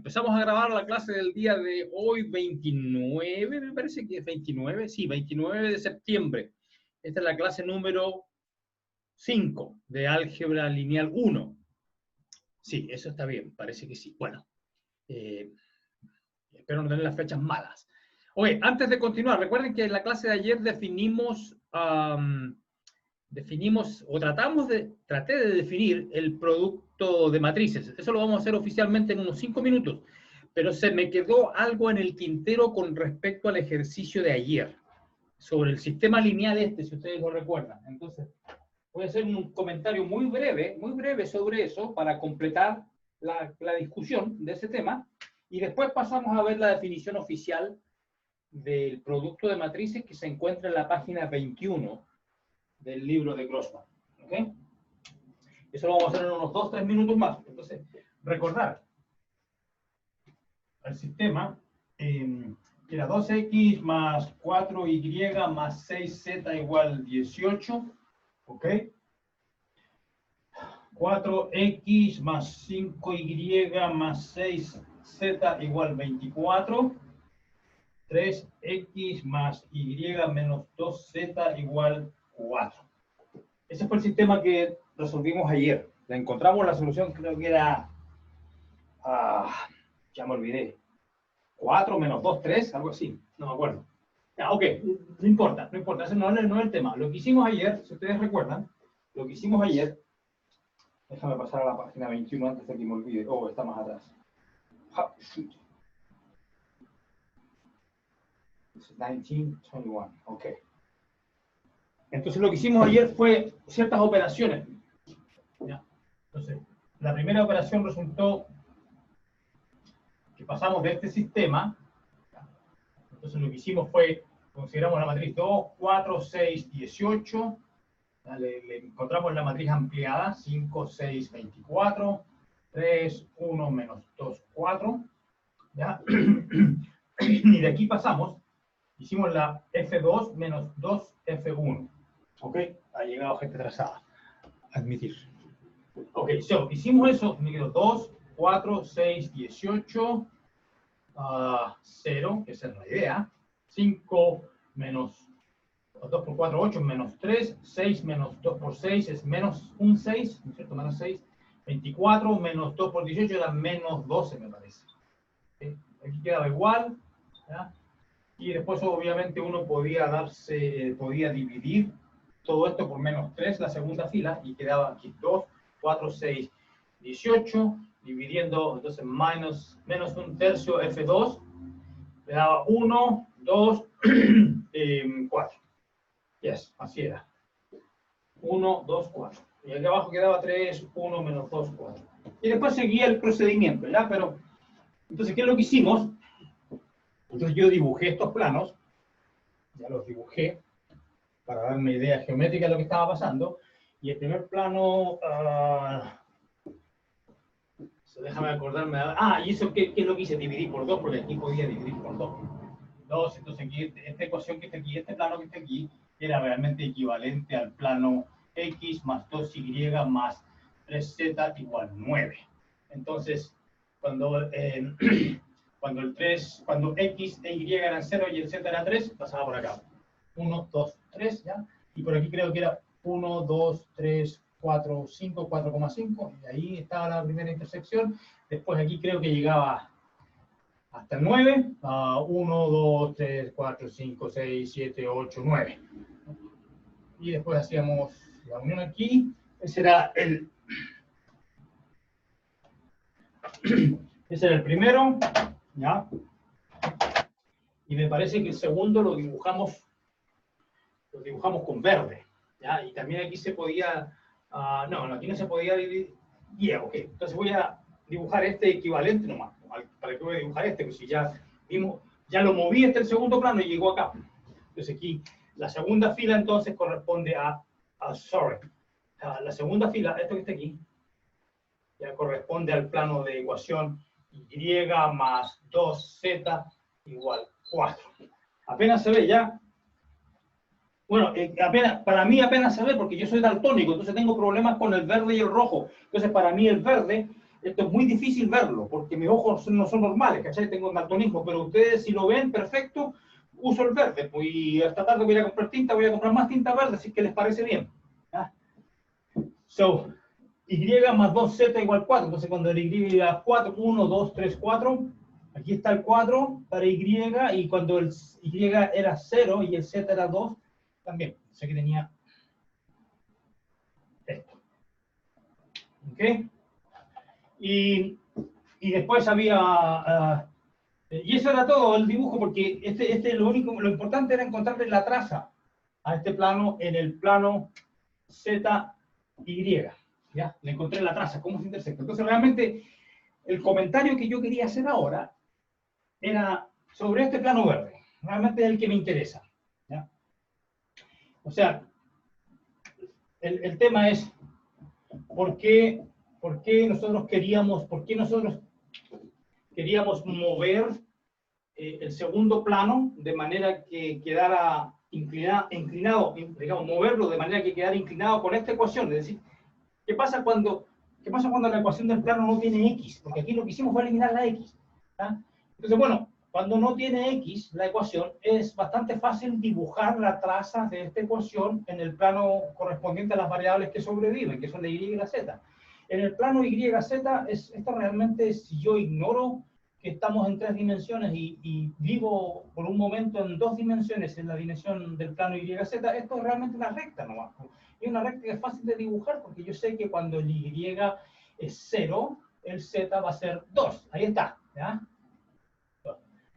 Empezamos a grabar la clase del día de hoy, 29, me parece que es 29, sí, 29 de septiembre. Esta es la clase número 5 de álgebra lineal 1. Sí, eso está bien, parece que sí. Bueno, espero no tener las fechas malas. Oye, antes de continuar, recuerden que en la clase de ayer traté de definir el producto de matrices. Eso lo vamos a hacer oficialmente en unos 5 minutos. Pero se me quedó algo en el tintero con respecto al ejercicio de ayer, sobre el sistema lineal si ustedes lo recuerdan. Entonces, voy a hacer un comentario muy breve sobre eso para completar la discusión de ese tema. Y después pasamos a ver la definición oficial del producto de matrices que se encuentra en la página 21 del libro de Grossman. ¿Okay? Eso lo vamos a hacer en unos 2-3 minutos más. Entonces, recordar el sistema que era 2x más 4y más 6z igual 18. ¿Ok? 4x más 5y más 6z igual 24. 3x más y menos 2z igual 4. Ese fue el sistema que resolvimos ayer. Le encontramos la solución, creo que era... ya me olvidé. 4 menos 2, 3, algo así. No me acuerdo. Ya, ok, no importa. Ese no es el tema. Lo que hicimos ayer, si ustedes recuerdan, lo que hicimos ayer... Déjame pasar a la página 21 antes de que me olvide. Oh, está más atrás. 1921. Ok. Entonces lo que hicimos ayer fue ciertas operaciones. ¿Ya? Entonces, la primera operación resultó que pasamos de este sistema. Entonces lo que hicimos fue, consideramos la matriz 2, 4, 6, 18. Le encontramos la matriz ampliada, 5, 6, 24. 3, 1, menos 2, 4. ¿Ya? Y de aquí pasamos, hicimos la F2 menos 2 F1. ¿Ok? Ha llegado gente atrasada. Admitir. Ok, hicimos eso, me quedó 2, 4, 6, 18, 0, que esa es la idea. 5 menos 2 por 4, 8, menos 3, 6 menos 2 por 6 es menos un 6, ¿no es cierto? Menos 6. 24 menos 2 por 18 era menos 12, me parece. ¿Okay? Aquí quedaba igual, ¿ya? Y después obviamente uno podía dividir todo esto por menos 3, la segunda fila, y quedaba aquí 2, 4, 6, 18, dividiendo, entonces menos un tercio F2, le daba 1, 2, 4. Yes, así era. 1, 2, 4. Y aquí abajo quedaba 3, 1, menos 2, 4. Y después seguía el procedimiento, ¿ya? Pero, entonces, ¿qué es lo que hicimos? Entonces yo dibujé estos planos, ya los dibujé, para dar una idea geométrica de lo que estaba pasando. Y el primer plano, déjame acordarme. Y eso, ¿qué es lo que hice? Dividí por 2, porque aquí podía dividir por 2. Entonces aquí, esta ecuación que está aquí, este plano que está aquí, era realmente equivalente al plano x más 2y más 3z igual 9. Entonces, cuando x e y eran 0 y el z era 3, pasaba por acá. 1, 2, 3, ¿ya? Y por aquí creo que era 1, 2, 3, 4, 5, 4,5. Y ahí estaba la primera intersección. Después aquí creo que llegaba hasta el 9. 1, 2, 3, 4, 5, 6, 7, 8, 9. Y después hacíamos la unión aquí. Ese era el primero, ¿ya? Y me parece que el segundo lo dibujamos con verde, ¿ya? Y también aquí se podía, aquí no se podía dividir. Ok, entonces voy a dibujar este equivalente nomás. ¿Para qué voy a dibujar este? Pues si ya vimos, ya lo moví el segundo plano y llegó acá. Entonces aquí, la segunda fila entonces corresponde la segunda fila, esto que está aquí, ya corresponde al plano de ecuación y más 2z igual 4. Apenas se ve ya. Bueno, para mí apenas se ve porque yo soy daltónico, entonces tengo problemas con el verde y el rojo. Entonces para mí el verde Esto es muy difícil verlo, porque mis ojos no son normales, ¿cachai? Tengo daltonismo, pero ustedes si lo ven, perfecto, uso el verde. Pues, y esta tarde voy a comprar tinta, voy a comprar más tinta verde, si es que les parece bien. ¿Ya? So, y más 2z igual 4. Entonces, cuando el y era 4, 1, 2, 3, 4, aquí está el 4 para y, y cuando el y era 0 y el z era 2, también. O sea que tenía esto. ¿Ok? Y después había... y eso era todo el dibujo, porque lo importante era encontrarle la traza a este plano en el plano ZY. ¿Ya? Le encontré la traza, cómo se intersecta. Entonces, realmente, el comentario que yo quería hacer ahora era sobre este plano verde. Realmente es el que me interesa. ¿Ya? O sea, el tema es por qué nosotros queríamos mover el segundo plano de manera que quedara inclinado, digamos, moverlo de manera que quedara inclinado con esta ecuación. Es decir, ¿qué pasa cuando la ecuación del plano no tiene x? Porque aquí lo que hicimos fue eliminar la x. ¿Ya? Entonces, bueno, cuando no tiene x la ecuación, es bastante fácil dibujar la traza de esta ecuación en el plano correspondiente a las variables que sobreviven, que son la y y la z. En el plano y, z, esto realmente, si yo ignoro que estamos en 3 dimensiones y vivo por un momento en 2 dimensiones en la dimensión del plano y, z, esto es realmente una recta nomás. Es una recta que es fácil de dibujar porque yo sé que cuando el y es 0, el z va a ser 2. Ahí está. ¿Ya?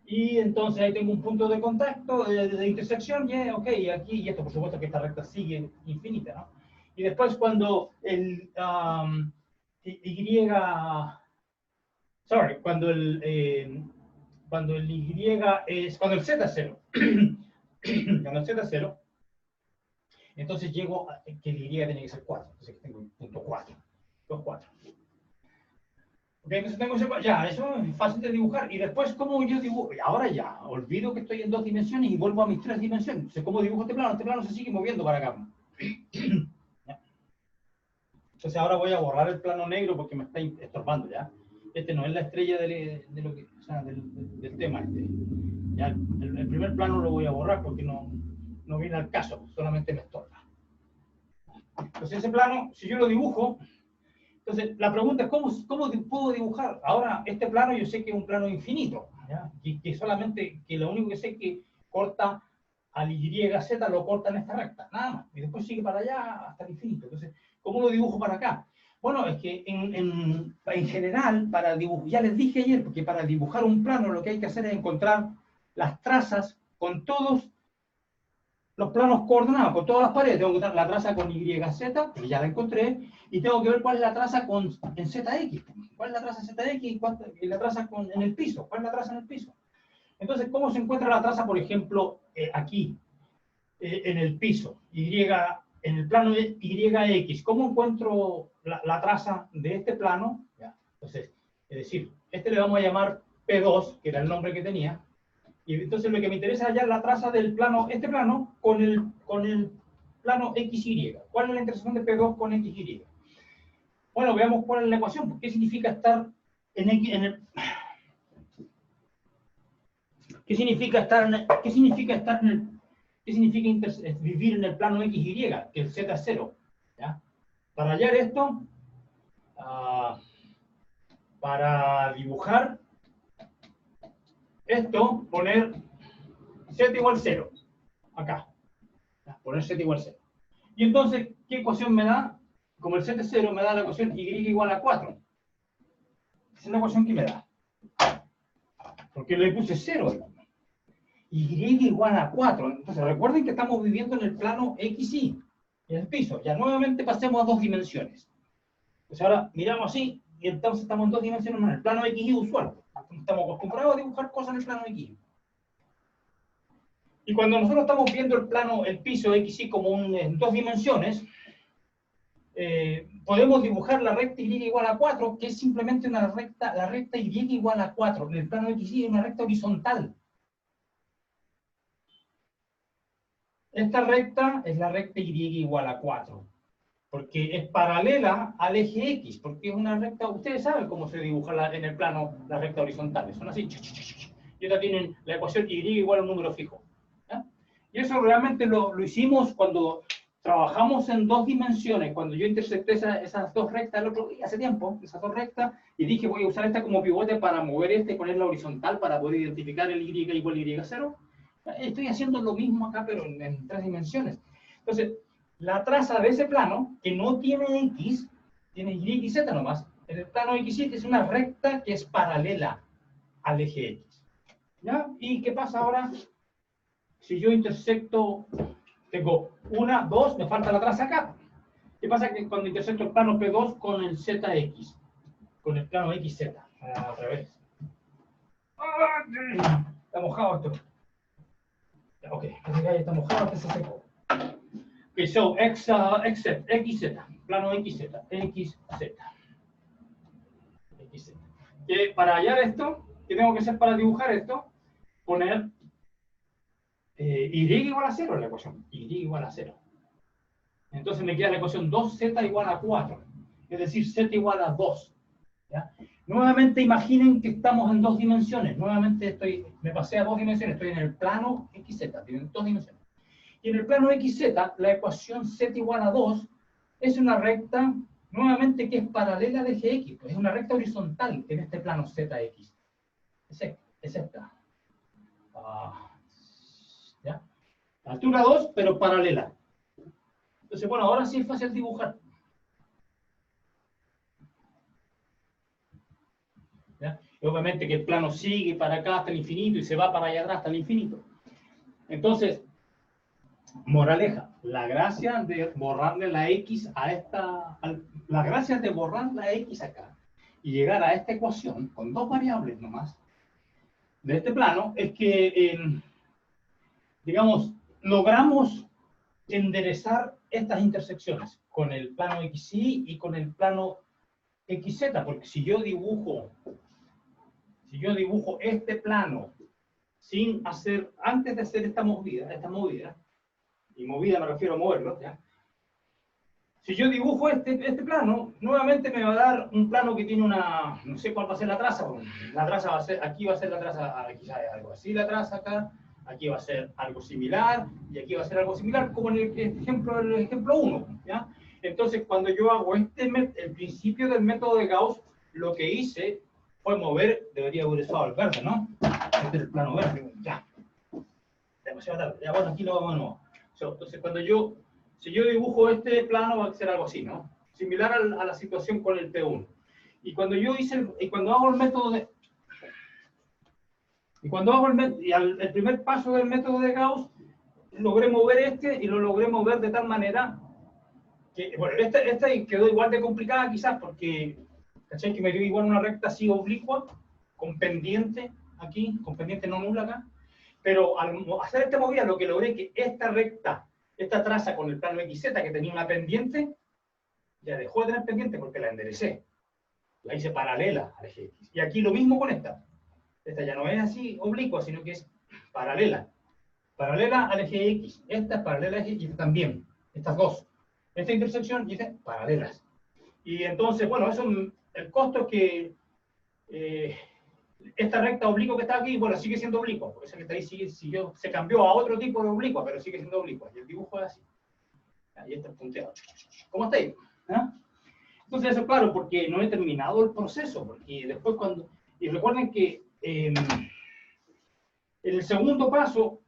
Y entonces ahí tengo un punto de contacto, de intersección, y ok, aquí, y esto por supuesto que esta recta sigue infinita, ¿no? Y después cuando el cuando el cuando el z es 0, cuando el z es 0, entonces llego a que el y tiene que ser 4, entonces tengo un punto 4, 2, 4. Ok, entonces tengo ya, eso es fácil de dibujar. Y después, ¿cómo yo dibujo? Ahora ya, olvido que estoy en 2 dimensiones y vuelvo a mis 3 dimensiones. Entonces, ¿cómo dibujo este plano? Este plano se sigue moviendo para acá. Entonces ahora voy a borrar el plano negro porque me está estorbando, ¿ya? Este no es la estrella del tema. Ya, el primer plano lo voy a borrar porque no viene al caso, solamente me estorba. Entonces ese plano, si yo lo dibujo, entonces la pregunta es, ¿cómo puedo dibujar? Ahora, este plano yo sé que es un plano infinito, ¿ya? Que solamente, que lo único que sé es que corta al y, z, lo corta en esta recta, nada más. Y después sigue para allá hasta el infinito. Entonces, ¿cómo lo dibujo para acá? Bueno, es que en general, para dibujar, ya les dije ayer, porque para dibujar un plano lo que hay que hacer es encontrar las trazas con todos los planos coordenados, con todas las paredes. Tengo que encontrar la traza con y, z, que ya la encontré, y tengo que ver cuál es la traza en zx. ¿Cuál es la traza zx y la traza en el piso? ¿Cuál es la traza en el piso? Entonces, ¿cómo se encuentra la traza, por ejemplo, aquí, en el piso? En el plano YX, ¿cómo encuentro la traza de este plano? ¿Ya? Entonces, es decir, este le vamos a llamar P2, que era el nombre que tenía, y entonces lo que me interesa es hallar la traza del plano, este plano, con el plano XY. ¿Cuál es la intersección de P2 con XY? Bueno, veamos cuál es la ecuación. ¿Qué significa estar en el... ¿Qué significa vivir en el plano XY? Que el Z es 0. ¿Ya? Para hallar esto, para dibujar esto, poner Z igual 0. Acá. ¿Ya? Poner Z igual 0. Y entonces, ¿qué ecuación me da? Como el Z es 0, me da la ecuación Y igual a 4. Esa es la ecuación que me da. Porque le puse 0. Y igual a 4. Entonces, recuerden que estamos viviendo en el plano XY, en el piso. Ya nuevamente pasemos a 2 dimensiones. Pues ahora miramos así, y entonces estamos en 2 dimensiones en el plano XY usual. Estamos acostumbrados a dibujar cosas en el plano XY. Y cuando nosotros estamos viendo el piso XY como en 2 dimensiones, podemos dibujar la recta Y igual a 4, que es simplemente la recta Y igual a 4. En el plano XY es una recta horizontal. Esta recta es la recta Y igual a 4. porque es paralela al eje X, porque es una recta, ustedes saben cómo se dibuja en el plano las rectas horizontales, son así, y otra tienen la ecuación Y igual a un número fijo. ¿Ya? Y eso realmente lo hicimos cuando trabajamos en dos dimensiones, cuando yo intersecté esas dos rectas el otro día, hace tiempo, esas dos rectas, y dije voy a usar esta como pivote para mover y ponerla horizontal para poder identificar el Y igual a Y0. Estoy haciendo lo mismo acá, pero en tres dimensiones. Entonces, la traza de ese plano, que no tiene X, tiene Y y Z nomás, en el plano XY es una recta que es paralela al eje X. ¿Ya? ¿Y qué pasa ahora? Si yo intersecto, tengo una, dos, me falta la traza acá. ¿Qué pasa que cuando intersecto el plano P2 con el ZX? Con el plano XZ, al revés. Está mojado esto. Ok, ya está mojado, que se secó. Ok, so, XZ, plano XZ, XZ. Que para hallar esto, ¿qué tengo que hacer para dibujar esto? Poner Y igual a 0 en la ecuación. Y igual a 0. Entonces me queda la ecuación 2z igual a 4. Es decir, z igual a 2. ¿Ya? Nuevamente imaginen que estamos en dos dimensiones. Nuevamente me pasé a dos dimensiones. Estoy en el plano XZ. Tienen dos dimensiones. Y en el plano XZ, la ecuación z igual a 2 es una recta, nuevamente, que es paralela al eje X. Pues es una recta horizontal en este plano ZX. Es esta. ¿Ya? Altura 2, pero paralela. Entonces, bueno, ahora sí es fácil dibujar. ¿Ya? Y obviamente que el plano sigue para acá hasta el infinito y se va para allá atrás hasta el infinito. Entonces, moraleja, la gracia de borrarle la X a la gracia de borrar la X acá y llegar a esta ecuación con dos variables nomás de este plano es que, digamos, logramos enderezar estas intersecciones con el plano XY y con el plano XZ, porque si yo dibujo este plano sin hacer, antes de hacer esta movida, y movida me refiero a moverlo, ¿ya? Si yo dibujo este plano, nuevamente me va a dar un plano que tiene una, no sé cuál va a ser la traza, la traza va a ser, aquí va a ser la traza, quizás algo así la traza acá, aquí va a ser algo similar, y aquí va a ser algo similar, como en el ejemplo 1, ¿ya? Entonces, cuando yo hago el principio del método de Gauss, lo que hice fue mover, debería haber usado el verde, ¿no? Este es el plano verde, ya. Demasiado tarde, ya bueno, aquí lo vamos de nuevo. Entonces, si yo dibujo este plano, va a ser algo así, ¿no? Similar a la situación con el P1. Y cuando hago el método de... Y cuando hago el primer paso del método de Gauss, logré mover y lo logré mover de tal manera que, bueno, esta quedó igual de complicada quizás porque, ¿cachai? Que me dio igual una recta así oblicua, con pendiente aquí, con pendiente no nula acá. Pero al hacer esta movida, lo que logré que esta recta, esta traza con el plano XZ que tenía una pendiente, ya dejó de tener pendiente porque la enderecé. La hice paralela al eje X. Y aquí lo mismo con esta. Esta ya no es así oblicua, sino que es paralela. Paralela al eje X. Esta es paralela al eje X también. Estas dos. Esta intersección y esta paralelas. Y entonces, bueno, eso, el costo es que esta recta oblicua que está aquí, bueno, sigue siendo oblicua, porque esa que está ahí se cambió a otro tipo de oblicua, pero sigue siendo oblicua. Y el dibujo es así. Ahí está el punteado. ¿Cómo está ahí? ¿Ah? Entonces, eso claro, porque no he terminado el proceso, porque después y recuerden que en el segundo paso,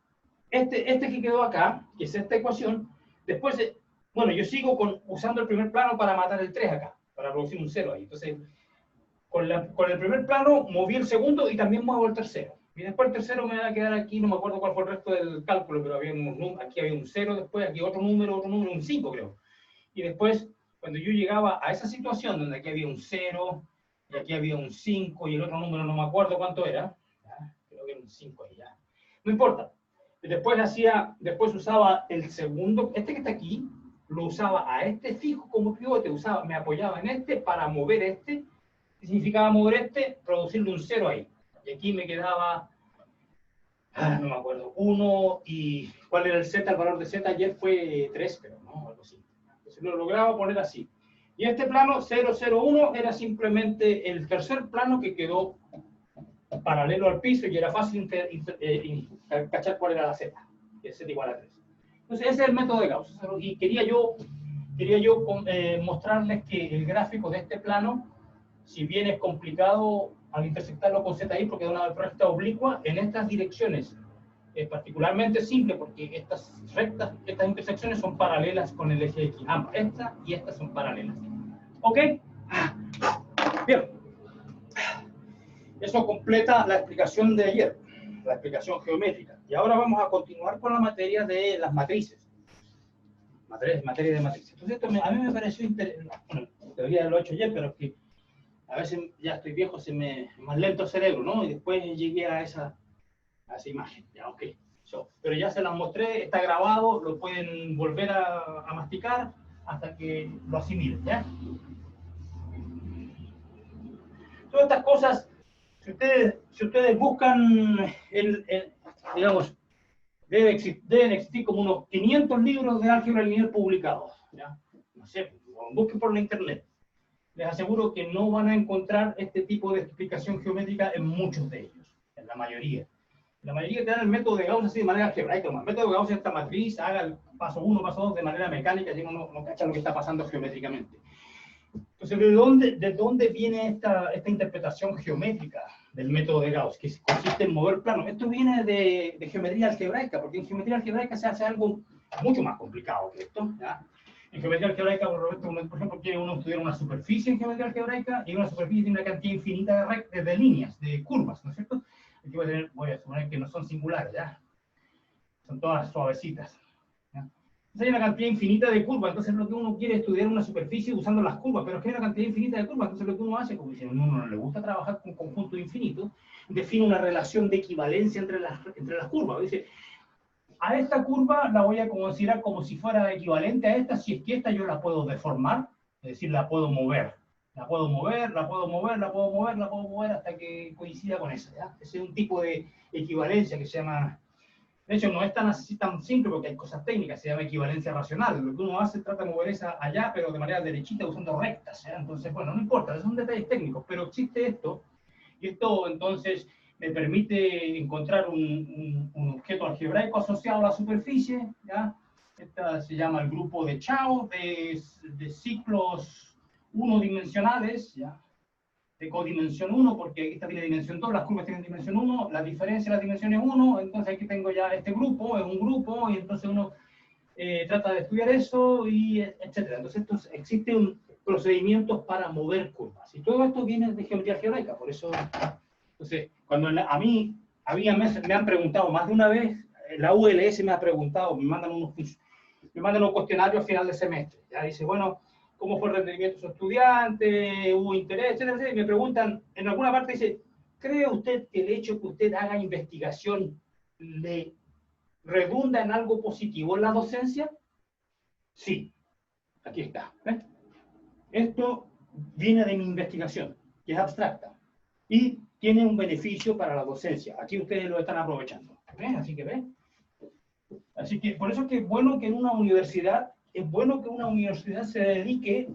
este que quedó acá, que es esta ecuación, después, bueno, yo sigo usando el primer plano para matar el 3 acá, para producir un 0 ahí. Entonces, con el primer plano moví el segundo y también muevo el tercero. Y después el tercero me va a quedar aquí, no me acuerdo cuál fue el resto del cálculo, pero aquí había un 0 después, aquí otro número, un 5 creo. Y después, cuando yo llegaba a esa situación donde aquí había un 0, y aquí había un 5, y el otro número no me acuerdo cuánto era, ¿ya? Creo que era un 5 ahí ya. No importa. Después usaba el segundo, este que está aquí, lo usaba a este fijo como pivote, me apoyaba en este para mover este, ¿qué significaba mover este? Producirle un 0 ahí. Y aquí me quedaba, no me acuerdo, 1 y ¿cuál era el z? El valor de z ayer fue 3, pero no, algo así. Entonces lo lograba poner así. Y este plano 001 era simplemente el tercer plano que quedó paralelo al piso y era fácil cachar cuál era la z, que es z igual a 3. Entonces ese es el método de Gauss. Y quería yo mostrarles que el gráfico de este plano, si bien es complicado al intersectarlo con ZI porque da una recta oblicua, en estas direcciones es particularmente simple porque estas rectas, estas intersecciones son paralelas con el eje X. Ambas, esta y esta son paralelas. ¿Ok? Bien. Eso completa la explicación de ayer, la explicación geométrica. Y ahora vamos a continuar con la materia de las matrices. Materia de matrices. Entonces esto a mí me pareció interesante. Bueno, todavía lo he hecho ayer, pero es que a veces ya estoy viejo, más lento el cerebro, ¿no? Y después llegué a esa imagen. Ya, ok. Pero ya se las mostré, está grabado, lo pueden volver a masticar hasta que lo asimilen, ¿ya? Todas estas cosas, si ustedes buscan, digamos, deben existir como unos 500 libros de álgebra lineal publicados, ¿ya? No sé, busquen por la internet. Les aseguro que no van a encontrar este tipo de explicación geométrica en muchos de ellos, en la mayoría. La mayoría te dan el método de Gauss así de manera algebraica. El método de Gauss en esta matriz, haga el paso 1, paso 2 de manera mecánica, y uno no cacha lo que está pasando geométricamente. Entonces, ¿de dónde viene esta interpretación geométrica del método de Gauss, que consiste en mover planos? Esto viene de geometría algebraica, porque en geometría algebraica se hace algo mucho más complicado que esto, ¿ya? En geometría algebraica, por ejemplo, quiere uno estudiar una superficie en geometría algebraica, y una superficie tiene una cantidad infinita de líneas, de curvas, ¿no es cierto? Aquí voy a suponer que no son singulares, ¿ya? Son todas suavecitas. Entonces hay una cantidad infinita de curvas, entonces lo que uno quiere es estudiar una superficie usando las curvas, pero es que hay una cantidad infinita de curvas, entonces lo que uno hace, como si a uno no le gusta trabajar con conjuntos infinitos, define una relación de equivalencia entre las curvas. Dice, a esta curva la voy a considerar como si fuera equivalente a esta, si es que esta yo la puedo deformar, es decir, la puedo mover. La puedo mover, la puedo mover, la puedo mover, la puedo mover hasta que coincida con esa, ¿ya? Ese es un tipo de equivalencia que se llama... De hecho, no es tan simple porque hay cosas técnicas, se llama equivalencia racional. Lo que uno hace trata de mover esa allá, pero de manera derechita, usando rectas, ¿eh? Entonces, bueno, no importa, son detalles técnicos, pero existe esto, y esto entonces me permite encontrar un objeto algebraico asociado a la superficie, ¿ya? Esta se llama el grupo de Chow, de ciclos unidimensionales, ¿ya? De codimensión 1, porque esta tiene dimensión 2, las curvas tienen dimensión 1, la diferencia de las dimensiones 1, entonces aquí tengo ya este grupo, es un grupo, y entonces uno trata de estudiar eso, y etcétera. Entonces existen procedimientos para mover curvas, y todo esto viene de geometría algebraica, por eso, entonces, cuando a mí me han preguntado más de una vez, la ULS me ha preguntado, me mandan un cuestionario al final del semestre, ya dice, bueno, ¿cómo fue el rendimiento de su estudiante? ¿Hubo interés? Etcétera, y me preguntan, en alguna parte dice, ¿cree usted que el hecho que usted haga investigación le redunda en algo positivo en la docencia? Sí, aquí está. ¿Ves? Esto viene de mi investigación, que es abstracta, y tiene un beneficio para la docencia. Aquí ustedes lo están aprovechando. ¿Ves? Así que por eso es que es bueno que en una universidad se dedique,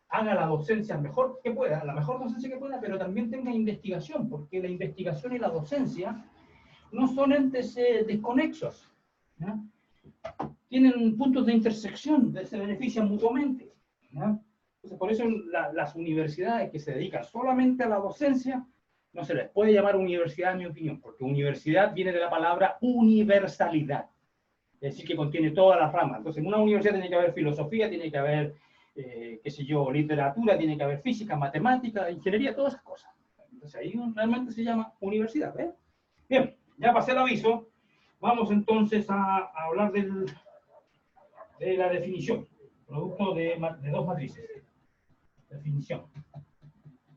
haga la docencia mejor que pueda, la mejor docencia que pueda, pero también tenga investigación, porque la investigación y la docencia no son entes desconexos, ¿no? Tienen puntos de intersección, se benefician mutuamente, ¿no? Entonces, por eso las universidades que se dedican solamente a la docencia, no se les puede llamar universidad, en mi opinión, porque universidad viene de la palabra universalidad. Es decir, que contiene todas las ramas. Entonces, en una universidad tiene que haber filosofía, tiene que haber, qué sé yo, literatura, tiene que haber física, matemática, ingeniería, todas esas cosas. Entonces, ahí realmente se llama universidad, ¿eh? Bien, ya pasé el aviso. Vamos entonces a hablar de la definición. Producto de dos matrices. Definición.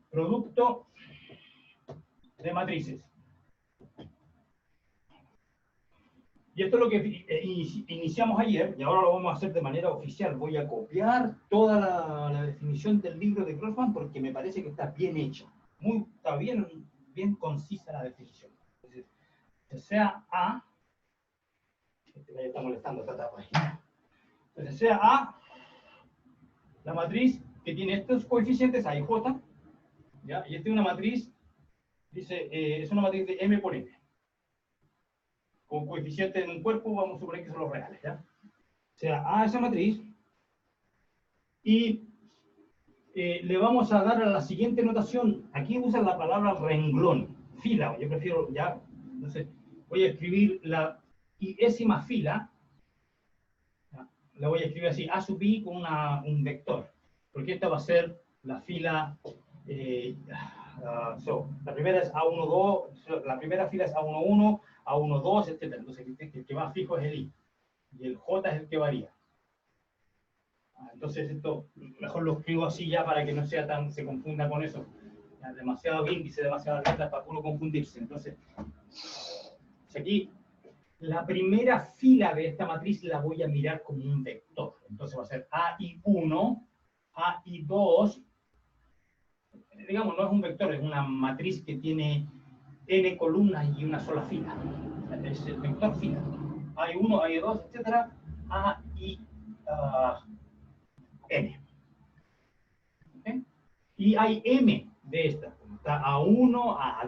Producto de matrices. Y esto es lo que iniciamos ayer, y ahora lo vamos a hacer de manera oficial. Voy a copiar toda la definición del libro de Grossman porque me parece que está bien hecha. Está bien concisa la definición. Entonces, sea A, me está molestando esta etapa ahí. Entonces, sea A, la matriz que tiene estos coeficientes A y J, ¿ya? Y esta es una matriz, dice, es una matriz de M por N. Con coeficientes en un cuerpo, vamos a suponer que son los reales, ¿ya? O sea, A esa matriz, y le vamos a dar a la siguiente notación. Aquí usa la palabra renglón, fila, yo prefiero ya, entonces voy a escribir la iésima fila, la voy a escribir así, A sub i con un vector, porque esta va a ser la fila, la primera es A1, 2, la primera fila es A1, 1, A1, 2, etc. Entonces el que va fijo es el i, y el j es el que varía. Entonces esto mejor lo escribo así ya para que no sea tan, se confunda con eso. Ya, demasiado índice, demasiadas letras para uno confundirse. Entonces, aquí la primera fila de esta matriz la voy a mirar como un vector. Entonces va a ser AI1, AI2. Digamos, no es un vector, es una matriz que tiene n columnas y una sola fila. Es el vector fila. AI1, AI2, etc. AI n. ¿Okay? Y hay m de esta. Está A1,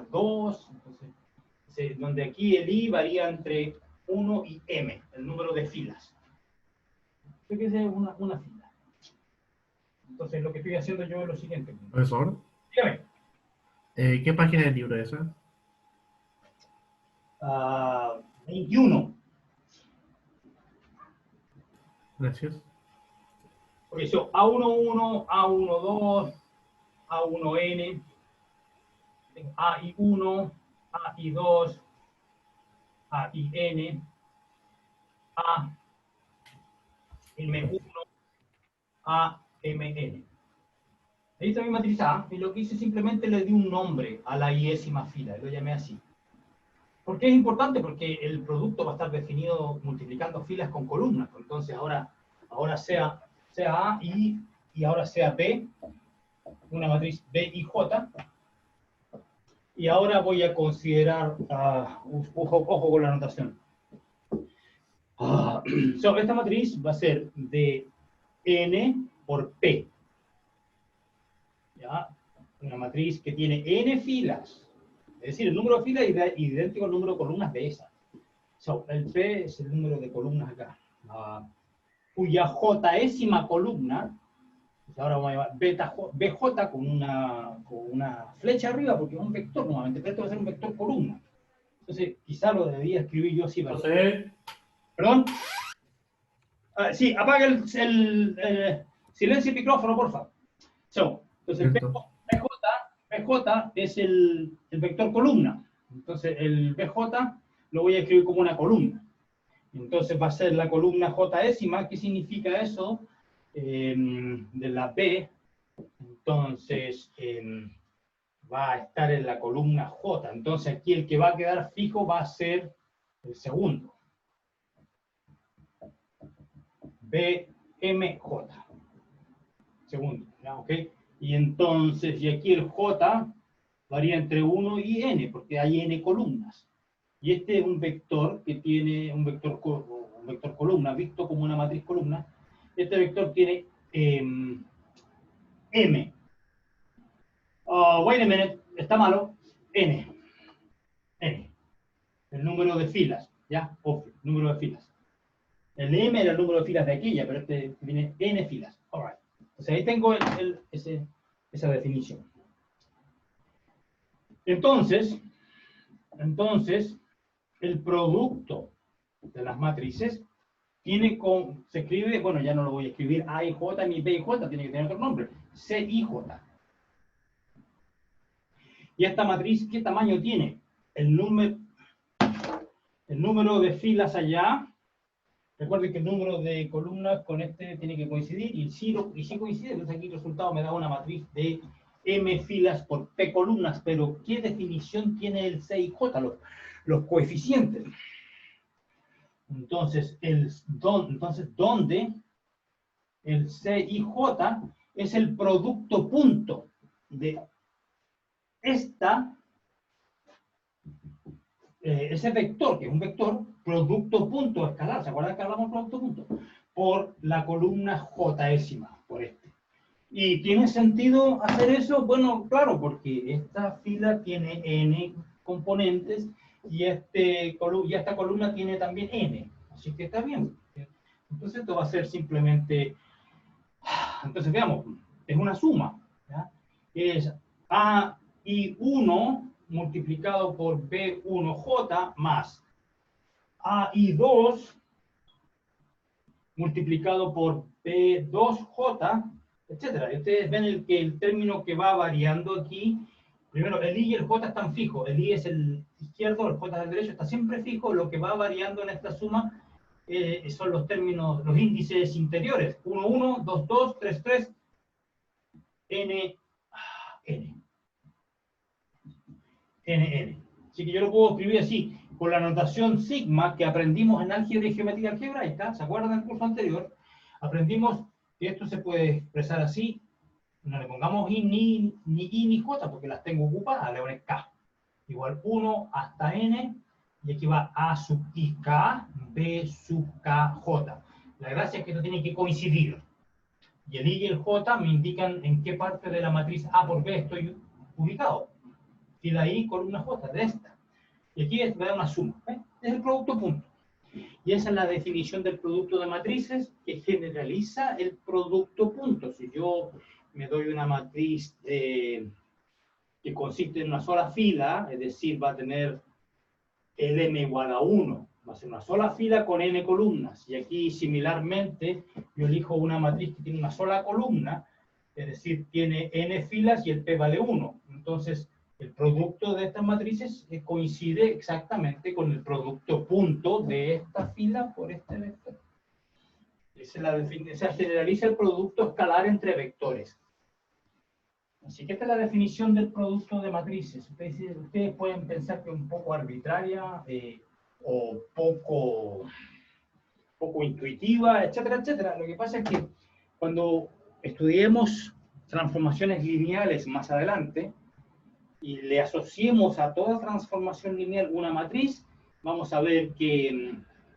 A2, entonces, donde aquí el i varía entre 1 y m, el número de filas. Esto que es una fila. Entonces, lo que estoy haciendo yo es lo siguiente. Profesor, Dígame. ¿qué página del libro es esa? 21. Gracias. Porque son A11, A12, A1N, AI1, AI2, AIN, AM1, AMN. Ahí está mi matriz A, y lo que hice simplemente le di un nombre a la iésima fila, lo llamé así. ¿Por qué es importante? Porque el producto va a estar definido multiplicando filas con columnas. Entonces ahora sea A y ahora sea B, una matriz B y J. Y ahora voy a considerar, ojo con la notación. Esta matriz va a ser de N por P. ¿Ya? Una matriz que tiene N filas. Es decir, el número de filas es idéntico al número de columnas de esa. El P es el número de columnas acá. Cuya jésima columna, pues ahora vamos a llamar BJ con una flecha arriba, porque es un vector nuevamente, pero esto va a ser un vector columna. Entonces, quizá lo debía escribir yo así. José. ¿Perdón? Sí, apaga el silencio el micrófono, por favor. Entonces, BJ es el vector columna. Entonces, el BJ lo voy a escribir como una columna. Entonces, va a ser la columna jésima. ¿Qué significa eso? De la B. Entonces, va a estar en la columna J. Entonces, aquí el que va a quedar fijo va a ser el segundo. BMJ. Segundo, ¿ya? ¿Ok? Y entonces, y aquí el J varía entre 1 y n, porque hay n columnas. Y este es un vector que tiene un vector columna, visto como una matriz columna. Este vector tiene m. Wait a minute, está malo. N. El número de filas, ¿ya? Obvio, número de filas. El m era el número de filas de aquella, pero este tiene n filas. All right. Entonces ahí tengo esa definición. Entonces, el producto de las matrices se escribe, bueno, ya no lo voy a escribir A y J ni B y J, tiene que tener otro nombre, C y J. Y esta matriz, ¿qué tamaño tiene? El número de filas allá. Recuerden que el número de columnas con este tiene que coincidir, y si coincide, entonces aquí el resultado me da una matriz de m filas por p columnas, pero ¿qué definición tiene el C y J? Los coeficientes. Entonces, ¿dónde el C y J es el producto punto de ese vector, que es un vector producto punto escalar? ¿Se acuerdan que hablamos de producto punto? Por la columna jésima, por este. ¿Y tiene sentido hacer eso? Bueno, claro, porque esta fila tiene n componentes y esta columna tiene también n. Así que está bien. Entonces esto va a ser simplemente... Entonces veamos, es una suma. ¿Ya? Es AI1 multiplicado por B1J más AI2 multiplicado por B2J, etcétera. Y ustedes ven que el término que va variando aquí, primero el I y el J están fijos, el I es el izquierdo, el J es el derecho, está siempre fijo, lo que va variando en esta suma son los términos, los índices interiores, 1, 1, 2, 2, 3, 3, N, N, N, N. Así que yo lo puedo escribir así, con la notación sigma que aprendimos en álgebra y geometría algebraica, ¿se acuerdan del curso anterior? Aprendimos que esto se puede expresar así, no le pongamos I, ni I ni J, porque las tengo ocupadas, le pones K. Igual 1 hasta N, y aquí va A sub I K, B sub K J. La gracia es que esto tiene que coincidir. Y el I y el J me indican en qué parte de la matriz A por B estoy ubicado. Fila I, columna J, de esta. Y aquí me da una suma. Es el producto punto. Y esa es la definición del producto de matrices que generaliza el producto punto. Si yo me doy una matriz que consiste en una sola fila, es decir, va a tener el m igual a 1, va a ser una sola fila con n columnas. Y aquí, similarmente, yo elijo una matriz que tiene una sola columna, es decir, tiene n filas y el p vale 1. Entonces, el producto de estas matrices coincide exactamente con el producto punto de esta fila por este vector. Esa es la generaliza el producto escalar entre vectores. Así que esta es la definición del producto de matrices. Ustedes pueden pensar que es un poco arbitraria o poco intuitiva, etcétera, etcétera. Lo que pasa es que cuando estudiemos transformaciones lineales más adelante y le asociemos a toda transformación lineal una matriz, vamos a ver que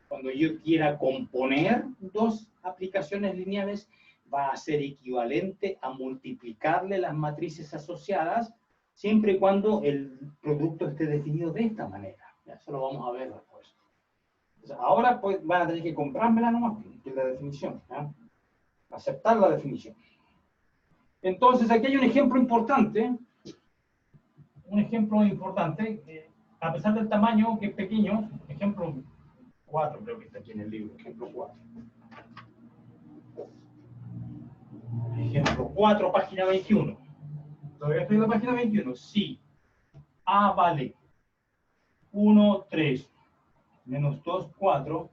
cuando yo quiera componer dos aplicaciones lineales, va a ser equivalente a multiplicarle las matrices asociadas, siempre y cuando el producto esté definido de esta manera. Ya, eso lo vamos a ver después. Entonces, ahora pues, van a tener que comprármela nomás, que es la definición. ¿Ya? Aceptar la definición. Entonces, aquí hay un ejemplo importante. A pesar del tamaño, que es pequeño, ejemplo 4, creo que está aquí en el libro, ejemplo 4. Ejemplo 4, página 21. ¿Todavía estoy en la página 21? Sí. A vale 1, 3, menos 2, 4,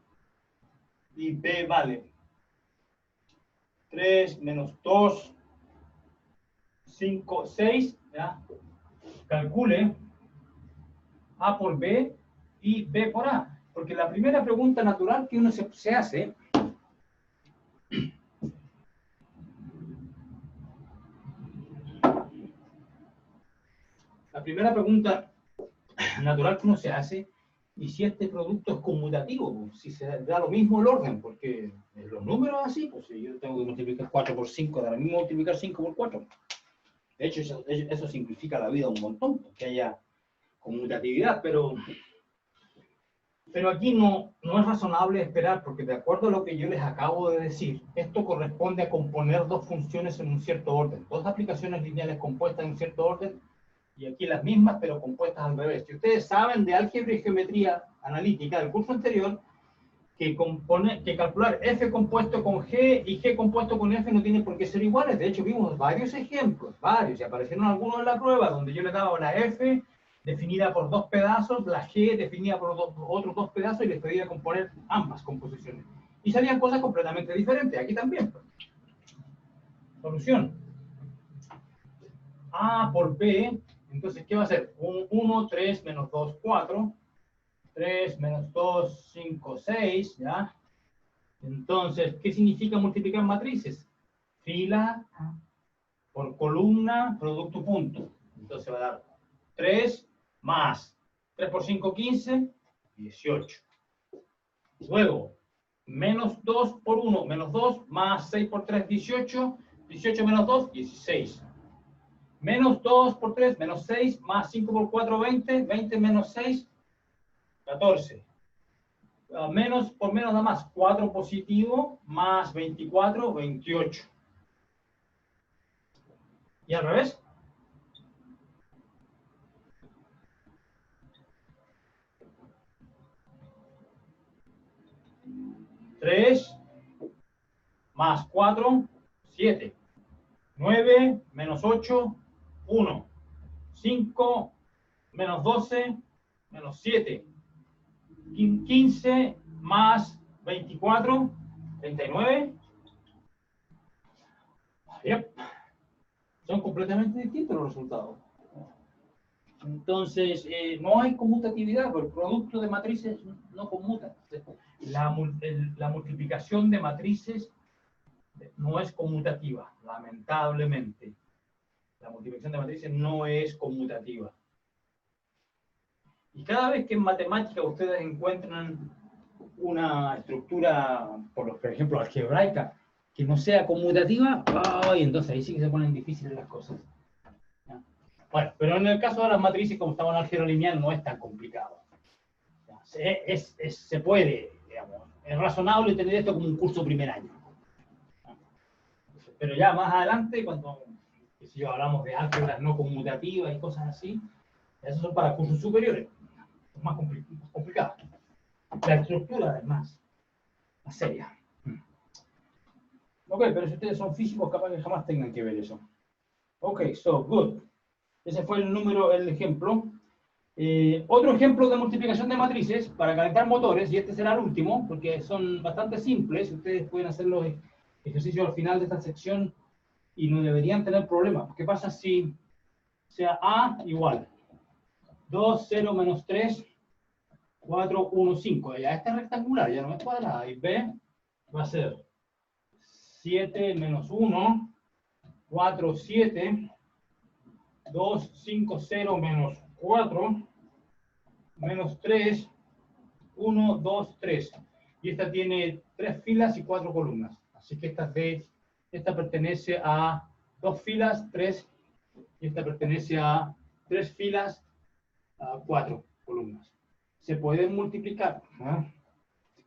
y B vale 3, menos 2, 5, 6, ¿ya? Calcule A por B y B por A. Porque la primera pregunta natural que uno se hace... La primera pregunta natural que uno se hace, y si este producto es conmutativo, si se da lo mismo el orden, porque los números así, pues si yo tengo que multiplicar 4 por 5, da lo mismo multiplicar 5 por 4. De hecho, eso simplifica la vida un montón, que haya conmutatividad, pero aquí no es razonable esperar, porque de acuerdo a lo que yo les acabo de decir, esto corresponde a componer dos funciones en un cierto orden, dos aplicaciones lineales compuestas en cierto orden, y aquí las mismas, pero compuestas al revés. Si ustedes saben de álgebra y geometría analítica del curso anterior, que calcular f compuesto con g y g compuesto con f no tiene por qué ser iguales. De hecho, vimos varios ejemplos, y aparecieron algunos en la prueba, donde yo le daba la f definida por dos pedazos, la g definida por otros dos pedazos, y les pedía componer ambas composiciones. Y salían cosas completamente diferentes. Aquí también. Solución. A por b. Entonces, ¿qué va a ser? 1, 3, menos 2, 4. 3, menos 2, 5, 6, ¿ya? Entonces, ¿qué significa multiplicar matrices? Fila por columna, producto punto. Entonces va a dar 3 más 3 por 5, 15, 18. Luego, menos 2 por 1, menos 2, más 6 por 3, 18. 18 menos 2, 16. Menos 2 por 3, menos 6, más 5 por 4, 20. 20 menos 6, 14. Menos por menos nada más, 4 positivo, más 24, 28. ¿Y al revés? 3 más 4, 7. 9 menos 8, 1. 5 menos 12, menos 7. 15 más 24, 39. Yep. Son completamente distintos los resultados. Entonces, no hay conmutatividad, porque el producto de matrices no conmuta. La multiplicación de matrices no es conmutativa, lamentablemente. La multiplicación de matrices no es conmutativa. Y cada vez que en matemática ustedes encuentran una estructura, por ejemplo, algebraica, que no sea conmutativa, entonces ahí sí que se ponen difíciles las cosas. ¿Ya? Bueno, pero en el caso de las matrices, como estamos en álgebra lineal, no es tan complicado. Se puede, digamos, es razonable tener esto como un curso primer año. Pero ya más adelante, cuando hablamos de álgebras no conmutativas y cosas así, esos son para cursos superiores, es más complicado. La estructura, además, más seria. Ok, pero si ustedes son físicos, capaz que jamás tengan que ver eso. Ok, so, good. Ese fue el ejemplo. Otro ejemplo de multiplicación de matrices para calentar motores, y este será el último, porque son bastante simples. Ustedes pueden hacer los ejercicios al final de esta sección y no deberían tener problemas. ¿Qué pasa si sea A igual 2, 0, menos 3, 4, 1, 5? Ya este es rectangular, ya no es cuadrada. Y B va a ser 7 menos 1, 4, 7, 2, 5, 0, menos 4, menos 3, 1, 2, 3. Y esta tiene 3 filas y 4 columnas. Así que esta pertenece a 2 filas, 3, y esta pertenece a 3 filas, a 4 columnas. Se pueden multiplicar.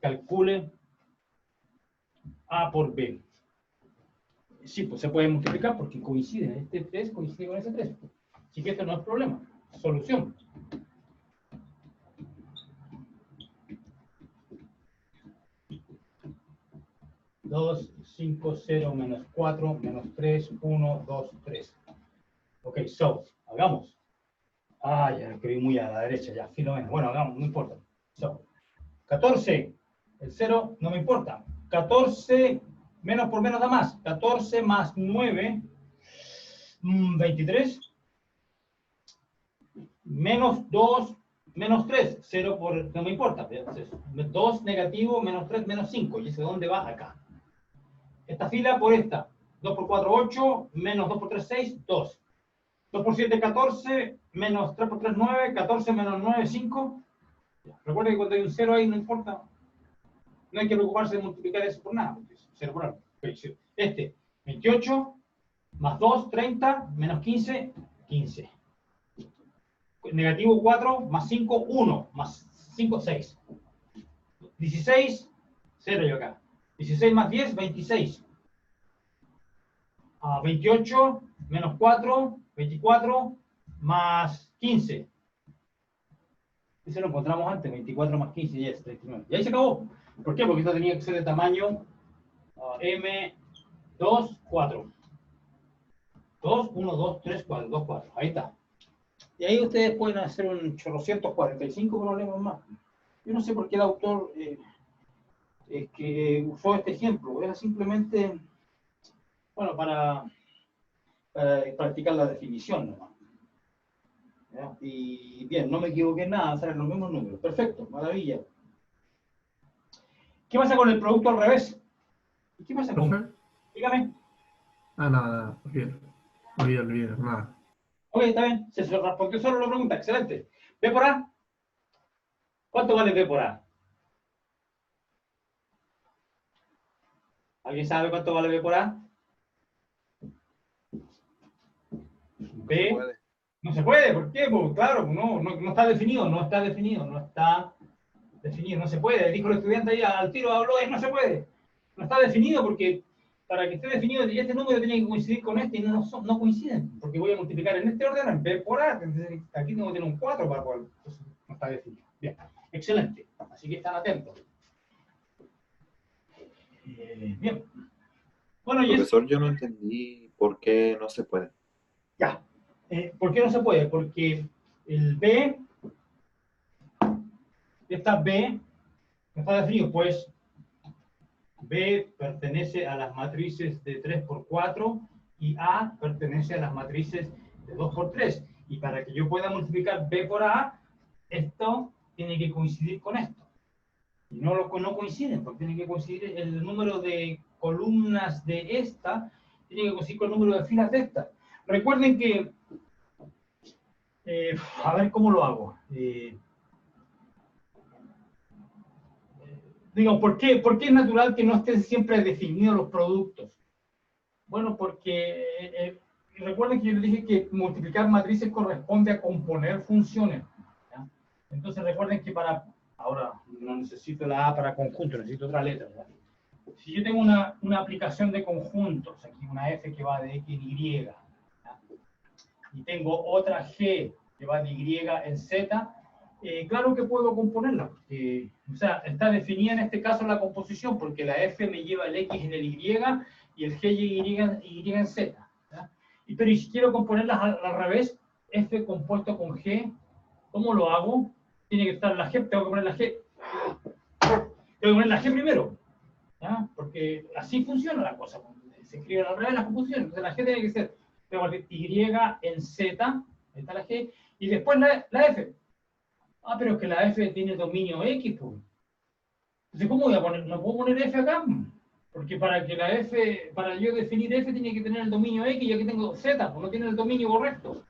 Calcule A por B. Sí, pues se puede multiplicar porque coinciden. Este 3 coincide con ese 3. Así que esto no es problema. Solución. Dos, 5, 0, menos 4, menos 3, 1, 2, 3. Ok, so, hagamos. Ya lo escribí muy a la derecha, ya, Filomena. Bueno, hagamos, no importa. So, 14. El 0 no me importa. 14 menos por menos da más. 14 más 9, 23. Menos 2, menos 3. 0 por, no me importa. Entonces, 2 negativo, menos 3, menos 5. ¿Y ese dónde va? Acá. Esta fila por esta. 2 por 4, 8. Menos 2 por 3, 6, 2. 2 por 7, 14. Menos 3 por 3, 9. 14 menos 9, 5. Recuerden que cuando hay un 0 ahí no importa. No hay que preocuparse de multiplicar eso por nada. 0 por algo. Este, 28. Más 2, 30. Menos 15, 15. Negativo 4. Más 5, 1. Más 5, 6. 16. 0 yo acá. 16 más 10, 26. 28 menos 4, 24, más 15. Ese lo encontramos antes, 24 más 15, y es 39. Y ahí se acabó. ¿Por qué? Porque esto tenía que ser de tamaño M2, 4. 2, 1, 2, 3, 4, 2, 4. Ahí está. Y ahí ustedes pueden hacer un 845 problemas más. Yo no sé por qué el autor que usó este ejemplo. Era simplemente, bueno, para practicar la definición nomás. ¿Ya? Y bien, no me equivoqué en nada, salen los mismos números. Perfecto, maravilla. ¿Qué pasa con el producto al revés? ¿Y qué pasa ¿Profe? con...? Dígame. Nada, olvídalo, nada. Ok, está bien. Se respondió solo la pregunta. Excelente. ¿B por A? ¿Cuánto vale B por A? ¿Alguien sabe cuánto vale B por A? B, no se puede. ¿Por qué? Pues claro, no está definido, no se puede. Dijo el estudiante ahí al tiro, habló, no se puede. No está definido porque para que esté definido este número tiene que coincidir con este y no coinciden, porque voy a multiplicar en este orden en B por A. Entonces, aquí tengo que tener un 4 para poder. Entonces, no está definido. Bien, excelente. Así que están atentos. Bien. Bueno, profesor, yo no entendí por qué no se puede. Ya. ¿Por qué no se puede? Porque el B, esta B, no está definido, pues B pertenece a las matrices de 3 por 4 y A pertenece a las matrices de 2 por 3. Y para que yo pueda multiplicar B por A, esto tiene que coincidir con esto. Y no coinciden, porque tiene que coincidir el número de columnas de esta, tiene que coincidir con el número de filas de esta. Recuerden que, a ver cómo lo hago. Digo, ¿por qué es natural que no estén siempre definidos los productos? Bueno, porque recuerden que yo les dije que multiplicar matrices corresponde a componer funciones, ¿ya? Entonces recuerden que ahora no necesito la A para conjunto, necesito otra letra, ¿verdad? Si yo tengo una aplicación de conjuntos, aquí una F que va de X en Y, ¿ya? Y tengo otra G que va de Y en Z, claro que puedo componerla, porque, o sea, está definida en este caso la composición, porque la F me lleva el X en el Y y el G y en Z. ¿Ya? Pero y si quiero componerlas al revés, F compuesto con G, ¿cómo lo hago? Tiene que estar la G, tengo que poner la G. Tengo que poner la G primero, ¿ya? Porque así funciona la cosa. Se escriben al revés las composiciones. Entonces la G tiene que ser, tengo que Y en Z, ahí está la G, y después la F. Ah, pero es que la F tiene dominio X, pues. Entonces, ¿cómo voy a poner? No puedo poner F acá, porque para yo definir F tiene que tener el dominio X y aquí tengo Z, pues no tiene el dominio correcto.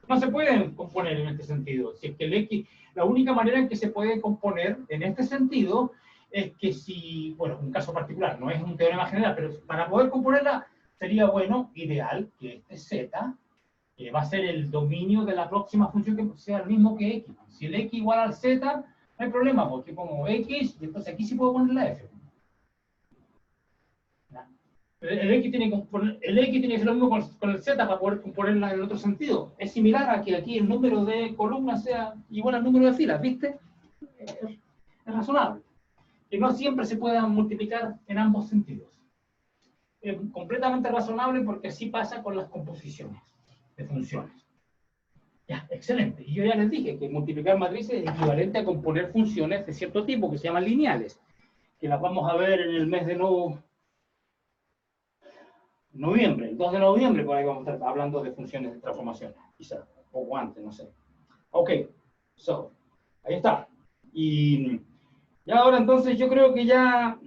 No se pueden componer en este sentido. Si es que el X, la única manera en que se puede componer en este sentido es que si, bueno, un caso particular, no es un teorema general, pero para poder componerla sería bueno, ideal, que este Z va a ser el dominio de la próxima función que sea el mismo que X. Si el X igual al Z, no hay problema, porque pongo X y entonces aquí sí puedo poner la F. El X tiene que ser lo mismo con el Z para poder componerla en el otro sentido. Es similar a que aquí el número de columnas sea igual al número de filas, ¿viste? Es razonable. Que no siempre se puedan multiplicar en ambos sentidos. Es completamente razonable porque así pasa con las composiciones de funciones. Ya, excelente. Y yo ya les dije que multiplicar matrices es equivalente a componer funciones de cierto tipo que se llaman lineales, que las vamos a ver en el mes de noviembre, el 2 de noviembre, por ahí vamos a estar hablando de funciones de transformación, quizá, poco antes, no sé. Ok, ahí está. Y ya ahora entonces yo creo que ya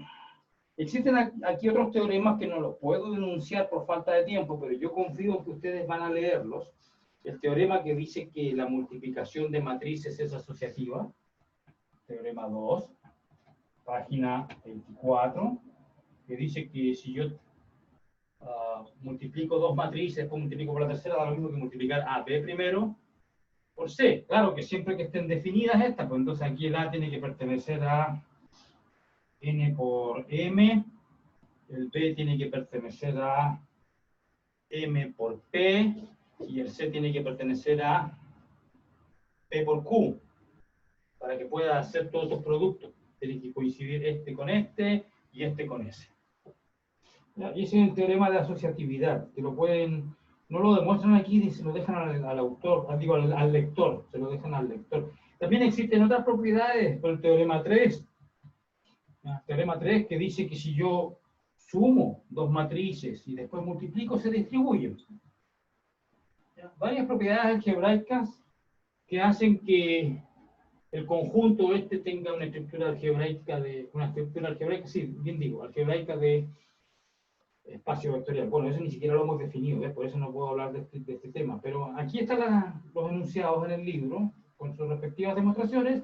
existen aquí otros teoremas que no los puedo denunciar por falta de tiempo, pero yo confío en que ustedes van a leerlos. El teorema que dice que la multiplicación de matrices es asociativa, teorema 2, página 24, que dice que si yo multiplico dos matrices, después multiplico por la tercera, da lo mismo que multiplicar A, B primero, por C. Claro que siempre que estén definidas estas, pues entonces aquí el A tiene que pertenecer a N por M, el B tiene que pertenecer a M por P, y el C tiene que pertenecer a P por Q, para que pueda hacer todos estos productos. Tienen que coincidir este con este y este con ese. Y ese es el teorema de asociatividad, que lo pueden, no lo demuestran aquí y se lo dejan al autor, digo al lector, se lo dejan al lector. También existen otras propiedades por el teorema 3. El teorema 3 que dice que si yo sumo dos matrices y después multiplico, se distribuyen. Varias propiedades algebraicas que hacen que el conjunto este tenga una estructura algebraica sí, bien digo, algebraica de espacio vectorial. Bueno, eso ni siquiera lo hemos definido, por eso no puedo hablar de este tema, pero aquí están los enunciados en el libro, con sus respectivas demostraciones,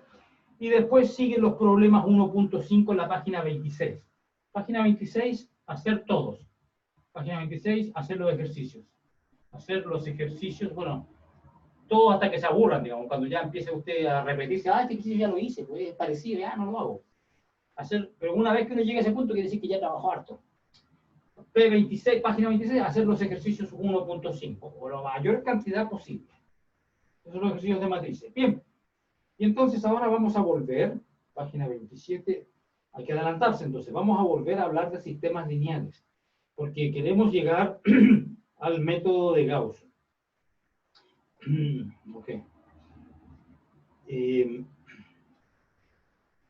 y después siguen los problemas 1.5 en la página 26. Página 26, hacer todos. Página 26, hacer los ejercicios. hacer los ejercicios, bueno, todo hasta que se aburran, digamos, cuando ya empiece usted a repetirse, este ejercicio ya lo hice, pues es parecido, ya no lo hago. Pero una vez que uno llega a ese punto, quiere decir que ya trabajó harto. P26, página 26, hacer los ejercicios 1.5, o la mayor cantidad posible. Esos son los ejercicios de matrices. Bien, y entonces ahora vamos a volver, página 27, hay que adelantarse entonces, vamos a volver a hablar de sistemas lineales, porque queremos llegar al método de Gauss. Ok.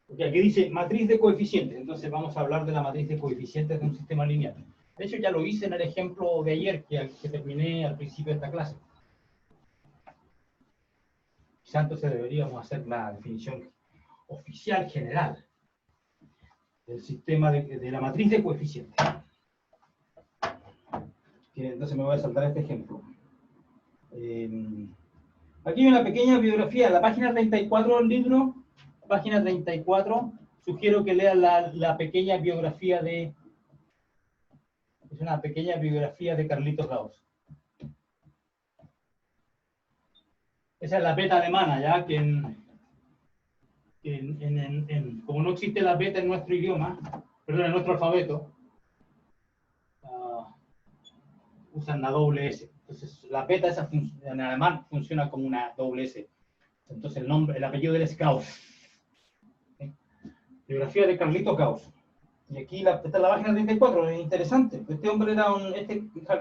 Porque aquí dice matriz de coeficientes, entonces vamos a hablar de la matriz de coeficientes de un sistema lineal. De hecho, ya lo hice en el ejemplo de ayer que terminé al principio de esta clase. Quizá entonces deberíamos hacer la definición oficial general del sistema de la matriz de coeficientes. Entonces me voy a saltar este ejemplo. Aquí hay una pequeña biografía, la página 34 del libro, página 34, sugiero que lean la pequeña biografía de... Es una pequeña biografía de Carlitos Gauss. Esa es la beta alemana, ya que como no existe la beta en nuestro idioma, perdón, en nuestro alfabeto, usan la doble S. Entonces, la beta esa en alemán funciona como una doble S. Entonces, el apellido de él es Gauss. ¿Sí? Biografía de Carlitos Gauss. Y aquí esta es la página 34, es interesante. Este hombre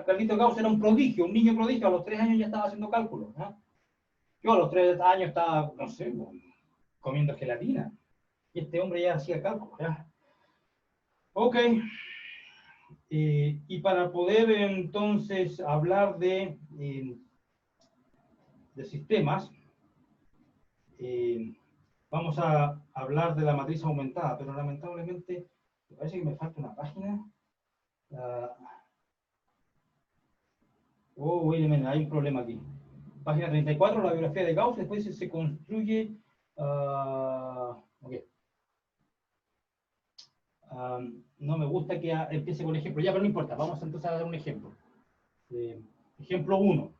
Carlitos Gauss era un prodigio, un niño prodigio. A los 3 años ya estaba haciendo cálculos. Yo a los 3 años estaba, no sé, comiendo gelatina. Y este hombre ya hacía cálculos. ¿Ya? Ok. Y para poder entonces hablar de sistemas, vamos a hablar de la matriz aumentada, pero lamentablemente me parece que me falta una página. Hay un problema aquí. Página 34, la biografía de Gauss, después se construye... okay. No me gusta que empiece con ejemplo, ya, pero no importa, vamos entonces a dar un ejemplo. Ejemplo 1.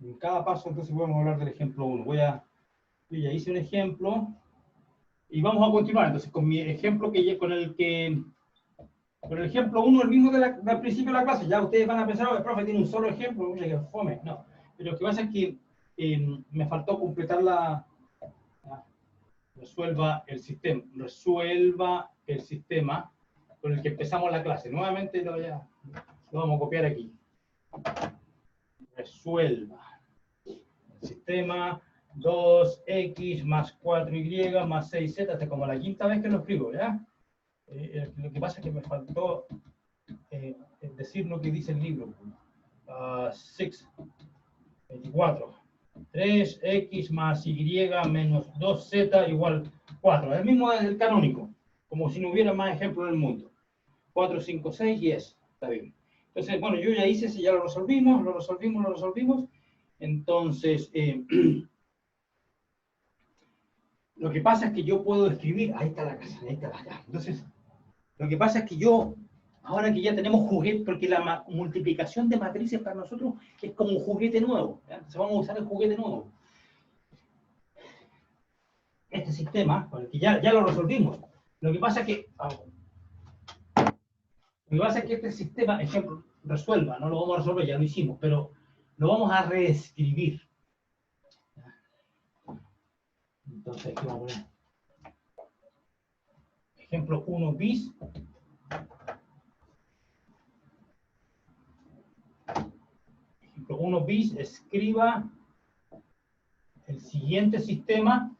En cada paso entonces vamos a hablar del ejemplo 1. Yo ya hice un ejemplo y vamos a continuar entonces con mi ejemplo con el ejemplo 1, el mismo del principio de la clase. Ya ustedes van a pensar, el profe tiene un solo ejemplo, mira que fome. No, pero lo que pasa es que me faltó completar resuelva el sistema con el que empezamos la clase. Nuevamente lo vamos a copiar aquí. Resuelva el sistema 2x más 4y más 6z, hasta como la quinta vez que lo escribo, ¿ya? Lo que pasa es que me faltó decir lo que dice el libro. 6, 24. 3x más y menos 2z igual 4. El mismo es el canónico, como si no hubiera más ejemplos en el mundo. 4, 5, 6 y es. Está bien. Entonces, bueno, yo ya hice ese, ya lo resolvimos. Entonces, lo que pasa es que yo puedo escribir, ahí está la casa, ahí está la casa. Entonces, lo que pasa es que ahora que ya tenemos juguete, porque la multiplicación de matrices para nosotros es como un juguete nuevo. ¿Ya? Entonces vamos a usar el juguete nuevo. Este sistema, con el que ya lo resolvimos. Lo que pasa es que este sistema, ejemplo, resuelva, no lo vamos a resolver, ya lo hicimos, pero lo vamos a reescribir. Entonces, aquí vamos a poner ejemplo 1 bis. Ejemplo 1 bis, escriba el siguiente sistema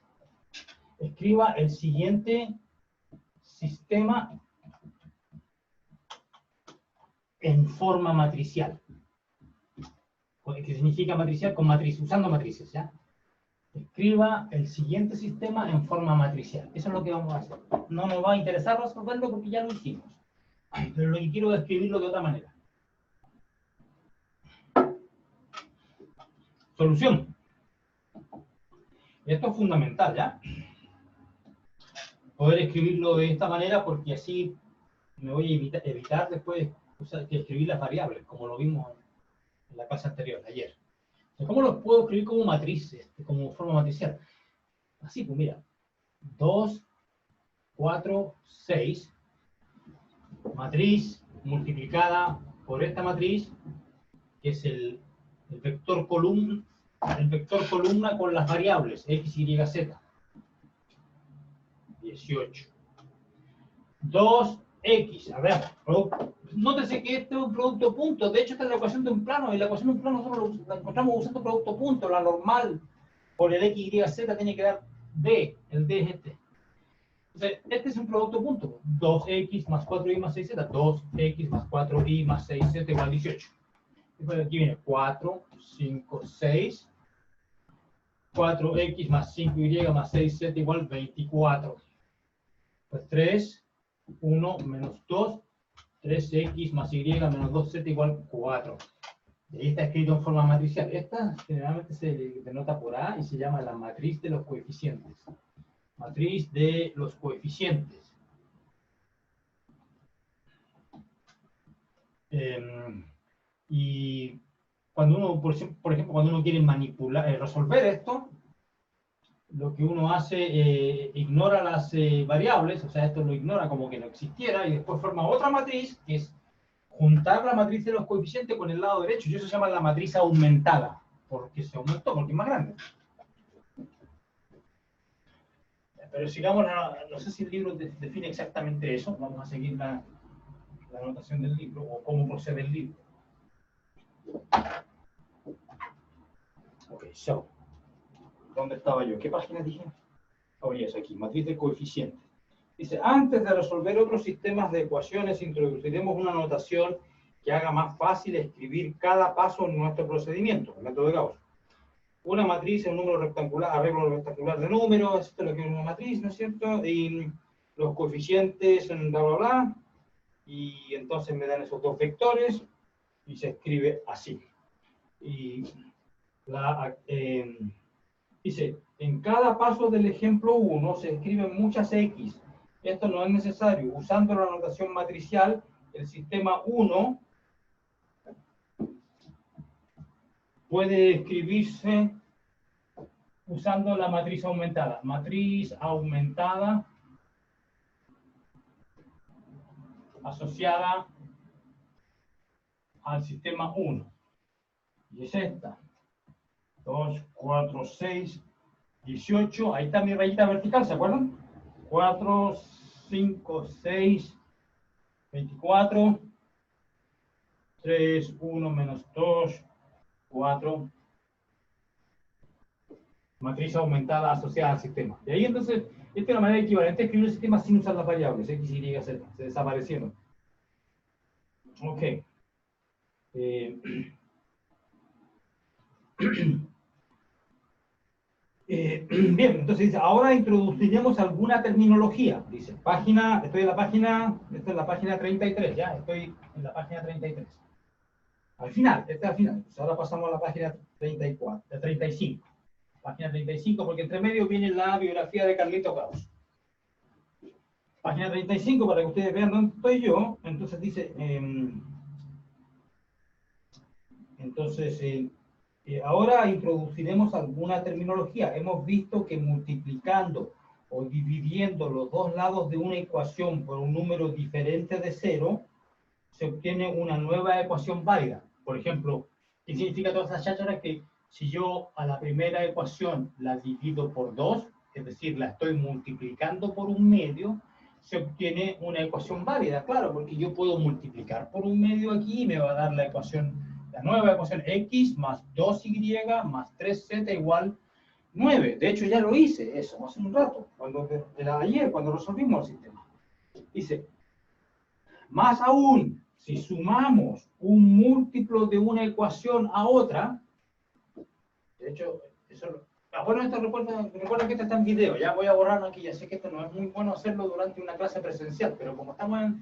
en forma matricial. ¿Qué significa matricial? Con matriz, usando matrices, ¿ya? Escriba el siguiente sistema en forma matricial. Eso es lo que vamos a hacer. No nos va a interesar resolverlo porque ya lo hicimos. Pero lo que quiero es escribirlo de otra manera. Solución. Esto es fundamental, ¿ya? Poder escribirlo de esta manera porque así me voy a evitar después que escribir las variables, como lo vimos en la clase anterior, ayer. Entonces, ¿cómo lo puedo escribir como matriz, como forma matricial? Así, pues mira, 2, 4, 6, matriz multiplicada por esta matriz, que es el vector columna con las variables x, y, z. 18. 2x, a ver, nótese que este es un producto punto, de hecho esta es la ecuación de un plano, y la ecuación de un plano nosotros la encontramos usando producto punto, la normal por el x, y, z tiene que dar d, el d es este. Entonces, este es un producto punto, 2x más 4y más 6z, 2x más 4y más 6z igual 18. Después aquí viene 4, 5, 6, 4x más 5y más 6z igual 24. Pues 3, 1 menos 2, 3x más y menos 2z igual 4. Y ahí está escrito en forma matricial. Esta generalmente se denota por A y se llama la matriz de los coeficientes. Matriz de los coeficientes. Y cuando uno, por ejemplo, cuando uno quiere manipular, resolver esto, lo que uno hace, ignora las variables, o sea, esto lo ignora como que no existiera, y después forma otra matriz, que es juntar la matriz de los coeficientes con el lado derecho, y eso se llama la matriz aumentada, porque se aumentó, porque es más grande. Pero sigamos, no sé si el libro define exactamente eso, vamos a seguir la anotación del libro, o cómo procede el libro. Ok, so. ¿Dónde estaba yo? ¿Qué página dije? Oh, yes, aquí, matriz de coeficientes. Dice, antes de resolver otros sistemas de ecuaciones, introduciremos una notación que haga más fácil escribir cada paso en nuestro procedimiento, el método de Gauss. Una matriz es un número rectangular, arreglo rectangular de números, esto es lo que es una matriz, ¿no es cierto? Y los coeficientes en bla, bla, bla, y entonces me dan esos dos vectores, y se escribe así. Y dice, en cada paso del ejemplo 1 se escriben muchas X. Esto no es necesario. Usando la notación matricial, el sistema 1 puede escribirse usando la matriz aumentada. Matriz aumentada asociada al sistema 1. Y es esta. 2, 4, 6, 18. Ahí está mi rayita vertical, ¿se acuerdan? 4, 5, 6, 24. 3, 1 menos 2, 4. Matriz aumentada asociada al sistema. Y ahí entonces, esta es la manera equivalente de escribir el sistema sin usar las variables, x, y, z. Se desaparecieron. Ok. Bien, entonces dice, ahora introduciremos alguna terminología. Dice, esta es la página 33, ya, estoy en la página 33. Al final, al final. Entonces ahora pasamos a la página 35. Página 35, porque entre medio viene la biografía de Carlito Gauss. Página 35, para que ustedes vean dónde estoy yo. Entonces dice, ahora introduciremos alguna terminología. Hemos visto que multiplicando o dividiendo los dos lados de una ecuación por un número diferente de 0, se obtiene una nueva ecuación válida. Por ejemplo, ¿qué significa toda esa cháchara? Que si yo a la primera ecuación la divido por 2, es decir, la estoy multiplicando por un medio, se obtiene una ecuación válida, claro, porque yo puedo multiplicar por un medio aquí y me va a dar la nueva ecuación x más 2y más 3z igual 9. De hecho, ya lo hice eso hace un rato, ayer, cuando resolvimos el sistema. Dice, más aún, si sumamos un múltiplo de una ecuación a otra, de hecho, bueno, esto recuerda que esto está en video, ya voy a borrarlo aquí, ya sé que esto no es muy bueno hacerlo durante una clase presencial, pero como estamos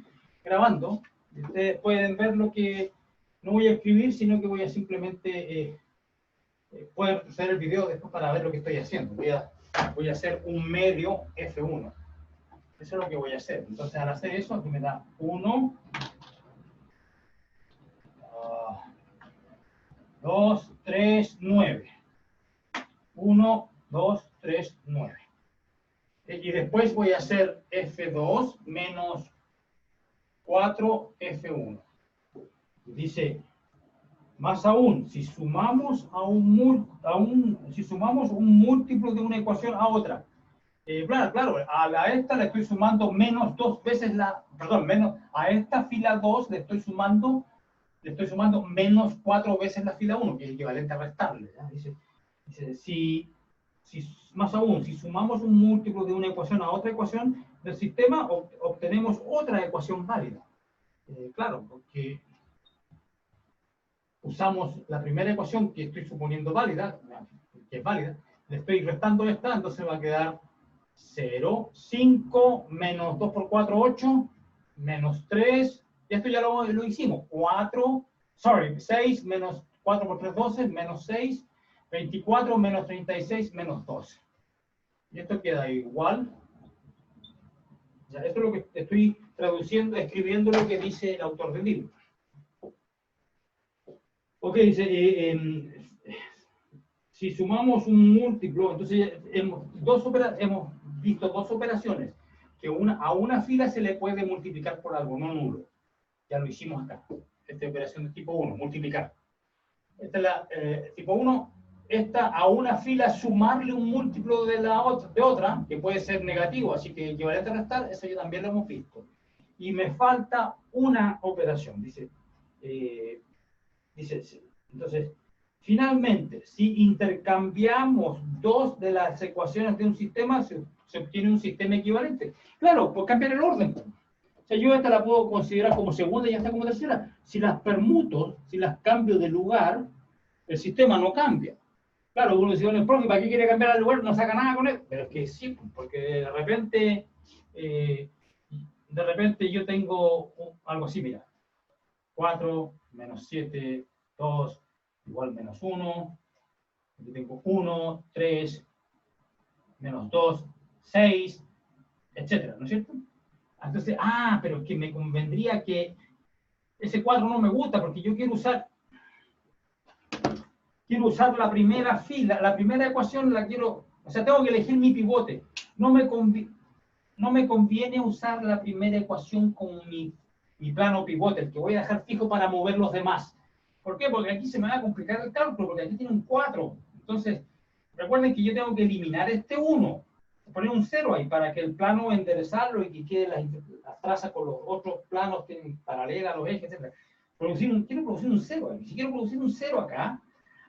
grabando, ustedes pueden ver lo que no voy a escribir, sino que voy a simplemente poder hacer el video después para ver lo que estoy haciendo. Voy a hacer un medio F1. Eso es lo que voy a hacer. Entonces, al hacer eso, aquí me da 1. 2, 3, 9. 1, 2, 3, 9. Y después voy a hacer F2 menos 4 F1. Dice, más aún, si sumamos si sumamos un múltiplo de una ecuación a otra, claro, a esta le estoy sumando menos 2 veces a esta fila 2 le estoy sumando menos 4 veces la fila 1, que es equivalente a restarle. Dice si más aún, si sumamos un múltiplo de una ecuación a otra ecuación del sistema, obtenemos otra ecuación válida. Claro, porque usamos la primera ecuación que estoy suponiendo válida, que es válida, le estoy restando esta, entonces va a quedar 0, 5, menos 2 por 4, 8, menos 3, y esto ya lo hicimos, 6, menos 4 por 3, 12, menos 6, 24, menos 36, menos 12. Y esto queda igual. Ya, esto es lo que estoy traduciendo, escribiendo lo que dice el autor del libro. Ok, dice, si sumamos un múltiplo, entonces hemos visto dos operaciones, que a una fila se le puede multiplicar por algo, no nulo. Ya lo hicimos acá. Esta operación de tipo 1, multiplicar. Esta es la tipo 1, esta a una fila sumarle un múltiplo de otra, que puede ser negativo, así que equivalente a restar, eso ya también lo hemos visto. Y me falta una operación, dice, entonces, finalmente, si intercambiamos dos de las ecuaciones de un sistema, se obtiene un sistema equivalente. Claro, por cambiar el orden. O sea, yo esta la puedo considerar como segunda y esta como tercera. Si las permuto, si las cambio de lugar, el sistema no cambia. Claro, uno dice, bueno, el profe, ¿para qué quiere cambiar el lugar? No saca nada con él. Pero es que sí, porque de repente yo tengo algo así, mira. 4, menos 7, 2, igual menos 1. Aquí tengo 1, 3, menos 2, 6, etcétera, ¿no es cierto? Entonces, pero que me convendría que ese 4 no me gusta porque yo quiero usar la primera fila, la primera ecuación la quiero, o sea, tengo que elegir mi pivote. No me conviene usar la primera ecuación como mi plano pivote, el que voy a dejar fijo para mover los demás. ¿Por qué? Porque aquí se me va a complicar el cálculo, porque aquí tiene un 4. Entonces, recuerden que yo tengo que eliminar este 1, poner un 0 ahí para que el plano enderezarlo y que quede las trazas con los otros planos que tienen paralela a los ejes, etc. Quiero producir un 0 ahí. Si quiero producir un 0 acá,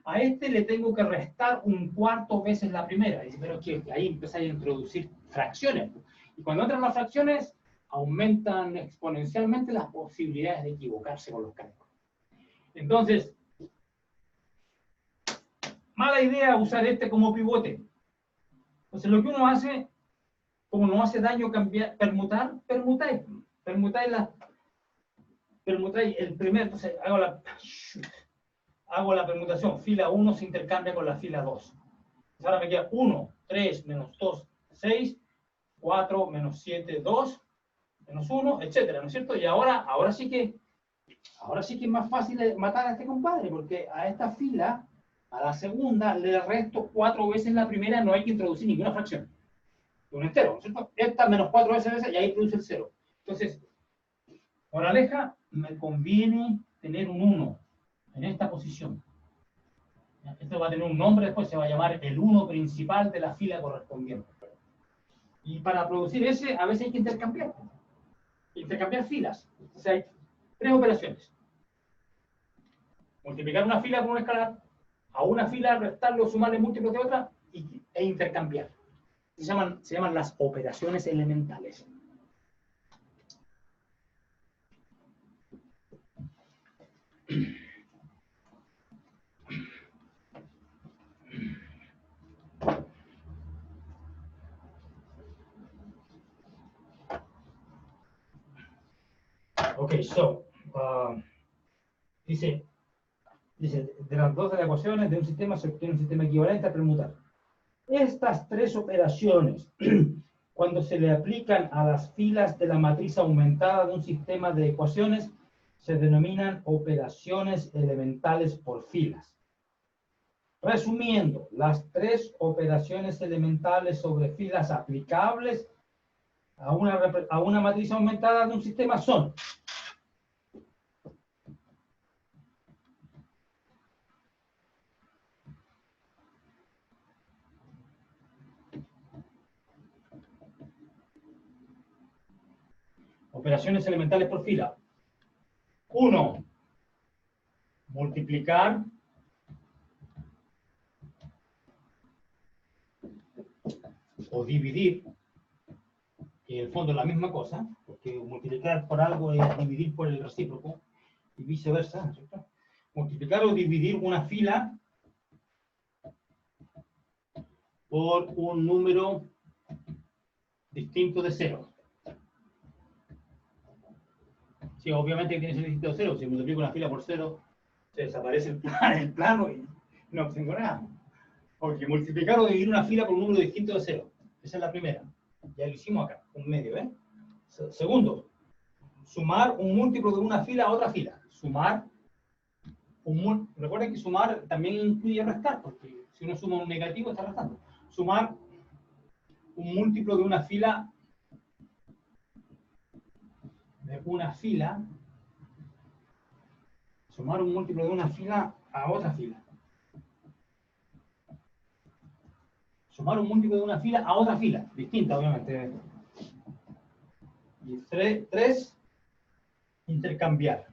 a este le tengo que restar un cuarto veces la primera. Dice, pero es que ahí empieza a introducir fracciones. Y cuando entran las fracciones, aumentan exponencialmente las posibilidades de equivocarse con los cálculos. Entonces, mala idea usar este como pivote. Entonces, lo que uno hace, como no hace daño permutáis el primer, entonces hago la permutación, fila 1 se intercambia con la fila 2. Entonces ahora me queda 1, 3, menos 2, 6, 4, menos 7, 2, menos 1, etcétera, ¿no es cierto? Y ahora sí que es más fácil matar a este compadre, porque a esta fila, a la segunda, le resto 4 veces la primera, no hay que introducir ninguna fracción. Un entero, ¿no es cierto? Esta menos 4 veces y ahí produce el 0. Entonces, moraleja, me conviene tener un 1 en esta posición. Esto va a tener un nombre después, se va a llamar el 1 principal de la fila correspondiente. Y para producir ese, a veces hay que intercambiar filas. O sea, hay 3 operaciones. Multiplicar una fila por una escalar, a una fila restarlo, sumarle múltiplos de otra e intercambiar. Se llaman las operaciones elementales. Ok, dice, de las dos ecuaciones de un sistema se obtiene un sistema equivalente a permutar. Estas 3 operaciones, cuando se le aplican a las filas de la matriz aumentada de un sistema de ecuaciones, se denominan operaciones elementales por filas. Resumiendo, las tres operaciones elementales sobre filas aplicables a una matriz aumentada de un sistema son: operaciones elementales por fila. 1. Multiplicar o dividir, que en el fondo es la misma cosa, porque multiplicar por algo es dividir por el recíproco, y viceversa, ¿cierto? Multiplicar o dividir una fila por un número distinto de 0. Sí, obviamente tiene que ser distinto de 0. Si multiplico una fila por 0, se desaparece el plano y no obtengo nada. Porque multiplicar o dividir una fila por un número distinto de 0. Esa es la primera. Ya lo hicimos acá, un medio, ¿eh? Segundo, sumar un múltiplo de una fila a otra fila. Recuerden que sumar también incluye restar, porque si uno suma un negativo está restando. Sumar un múltiplo de una fila sumar un múltiplo de una fila a otra fila. Sumar un múltiplo de una fila a otra fila, distinta obviamente. Y 3, intercambiar.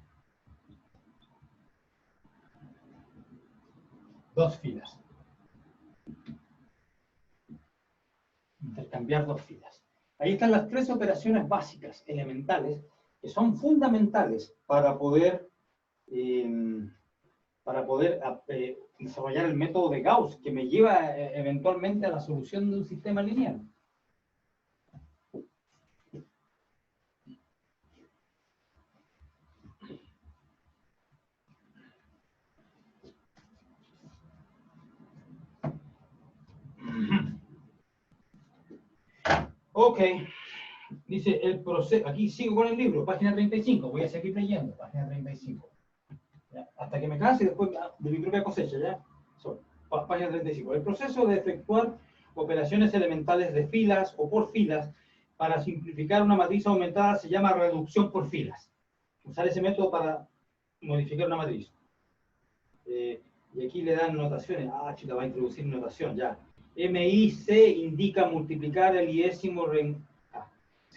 2 filas. Intercambiar 2 filas. Ahí están las 3 operaciones básicas, elementales, que son fundamentales para poder desarrollar el método de Gauss, que me lleva eventualmente a la solución de un sistema lineal. Ok, dice el proceso, aquí sigo con el libro, página 35, voy a seguir leyendo, página 35. ¿Ya? Hasta que me canse y después de mi propia cosecha, ¿ya? Página 35. El proceso de efectuar operaciones elementales de filas o por filas para simplificar una matriz aumentada se llama reducción por filas. Usar ese método para modificar una matriz. Y aquí le dan notaciones. Ah, chica, va a introducir notación, ya. MIC indica multiplicar el iésimo.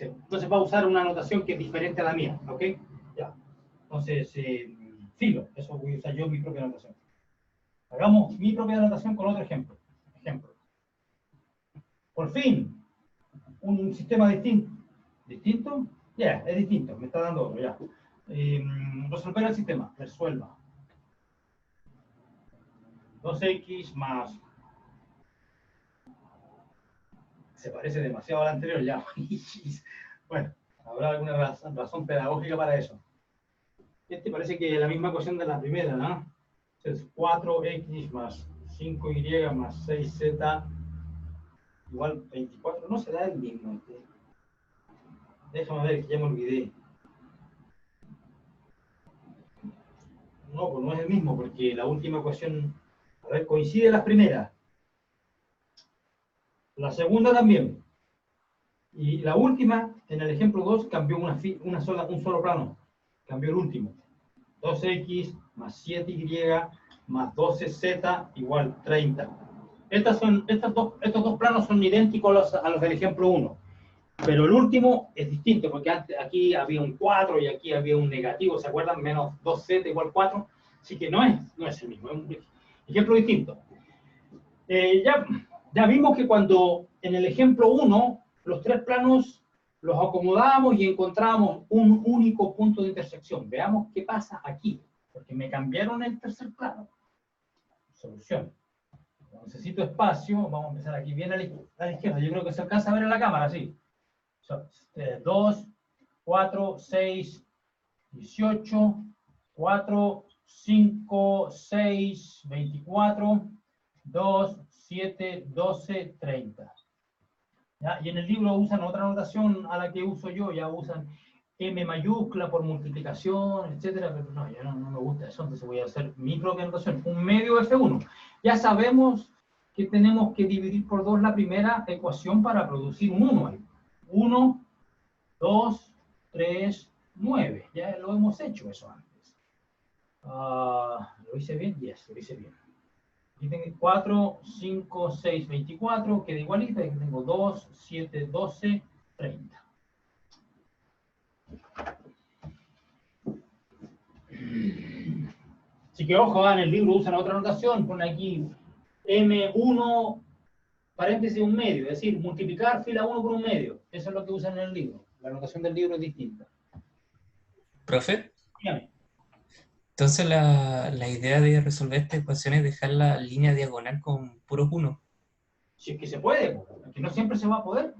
Entonces va a usar una notación que es diferente a la mía, ¿ok? Ya. Entonces, filo, eso voy a usar yo mi propia notación. Hagamos mi propia notación con otro ejemplo. Por fin, un sistema distinto. ¿Distinto? Ya, es distinto, me está dando otro, ya. Resolver el sistema, resuelva. 2x más... Se parece demasiado al anterior, ya. Bueno, habrá alguna razón pedagógica para eso. Este parece que es la misma ecuación de la primera, ¿no? Entonces, 4x más 5y más 6z igual 24. No será el mismo. Déjame ver, que ya me olvidé. No, pues no es el mismo, porque la última ecuación, a ver, coincide las primeras. La segunda también. Y la última, en el ejemplo 2, cambió un solo plano. Cambió el último. 2x más 7y más 12z igual 30. Estos dos planos son idénticos a los del ejemplo 1. Pero el último es distinto, porque aquí había un 4 y aquí había un negativo, ¿se acuerdan? Menos 2z igual 4. Así que no es el mismo, es un ejemplo distinto. Ya vimos que cuando en el ejemplo 1 los 3 planos los acomodamos y encontramos un único punto de intersección. Veamos qué pasa aquí, porque me cambiaron el tercer plano. Solución. Necesito espacio, vamos a empezar aquí bien a la izquierda. Yo creo que se alcanza a ver en la cámara, sí. 2, 4, 6, 18, 4, 5, 6, 24, 2, 7, 12, 30. ¿Ya? Y en el libro usan otra notación a la que uso yo, ya usan M mayúscula por multiplicación, etcétera, pero no, ya no me gusta eso, entonces voy a hacer mi propia notación, un medio F1. Ya sabemos que tenemos que dividir por 2 la primera ecuación para producir un 1 ahí. 1, 2, 3, 9. Ya lo hemos hecho eso antes. ¿Lo hice bien? Yes, lo hice bien. Aquí tengo 4, 5, 6, 24, queda igualita. Aquí tengo 2, 7, 12, 30. Así que ojo, en el libro usan otra notación, ponen aquí M1, paréntesis, un medio, es decir, multiplicar fila 1 por un medio. Eso es lo que usan en el libro. La notación del libro es distinta. Profe, Dígame. entonces la idea de resolver esta ecuación es dejar la línea diagonal con puros 1. Si es que se puede, porque no siempre se va a poder.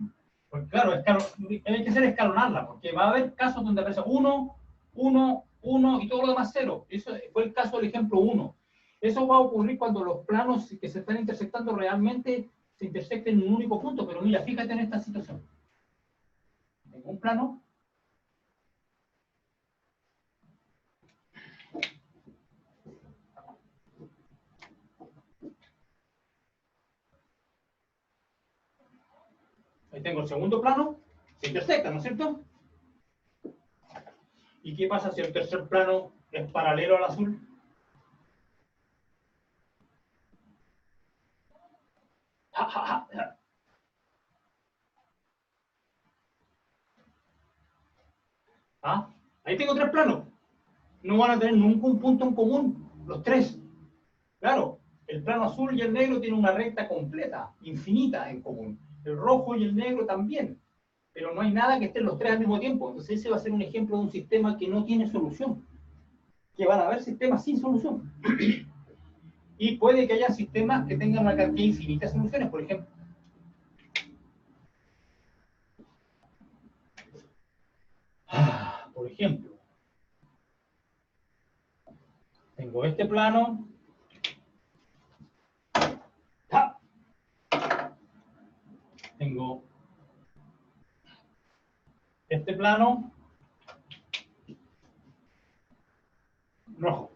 Porque claro, hay que hacer escalonarla, porque va a haber casos donde aparece 1, 1, 1 y todo lo demás 0. Eso fue el caso del ejemplo 1. Eso va a ocurrir cuando los planos que se están intersectando realmente se intersecten en un único punto. Pero mira, fíjate en esta situación. En un plano, ahí tengo el segundo plano, se intersectan, ¿no es cierto? ¿Y qué pasa si el tercer plano es paralelo al azul? ¿Ah? Ahí tengo 3 planos. No van a tener nunca un punto en común, los 3. Claro, el plano azul y el negro tienen una recta completa, infinita en común. El rojo y el negro también. Pero no hay nada que estén los 3 al mismo tiempo. Entonces ese va a ser un ejemplo de un sistema que no tiene solución. Que van a haber sistemas sin solución. Y puede que haya sistemas que tengan una cantidad infinita de soluciones, por ejemplo. Por ejemplo, tengo este plano. Tengo este plano rojo.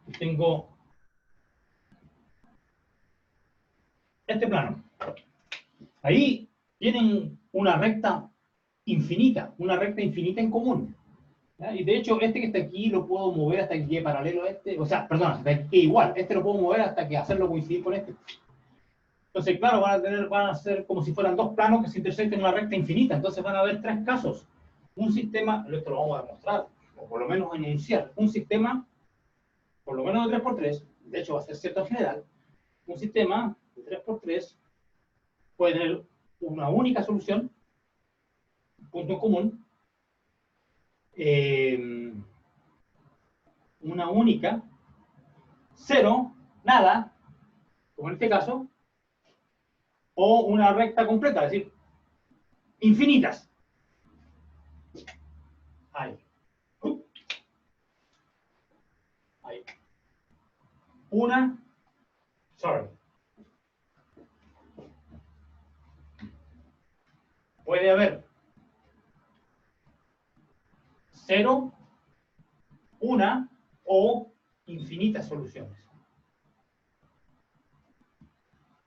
Y tengo este plano. Ahí tienen una recta infinita en común. ¿Ya? Y de hecho, este que está aquí lo puedo mover hasta que quede paralelo a este. O sea, perdón, hasta que quede igual. Este lo puedo mover hasta que hacerlo coincidir con este. Entonces, claro, van a ser como si fueran 2 planos que se intersecten en una recta infinita. Entonces van a haber 3 casos. Un sistema, esto lo vamos a demostrar, o por lo menos enunciar, un sistema, por lo menos de 3×3, de hecho va a ser cierto en general, un sistema de 3×3 puede tener una única solución, punto en común, una única, 0, nada, como en este caso, o una recta completa, es decir, infinitas. Ahí. Ahí. Puede haber 0, una o infinitas soluciones.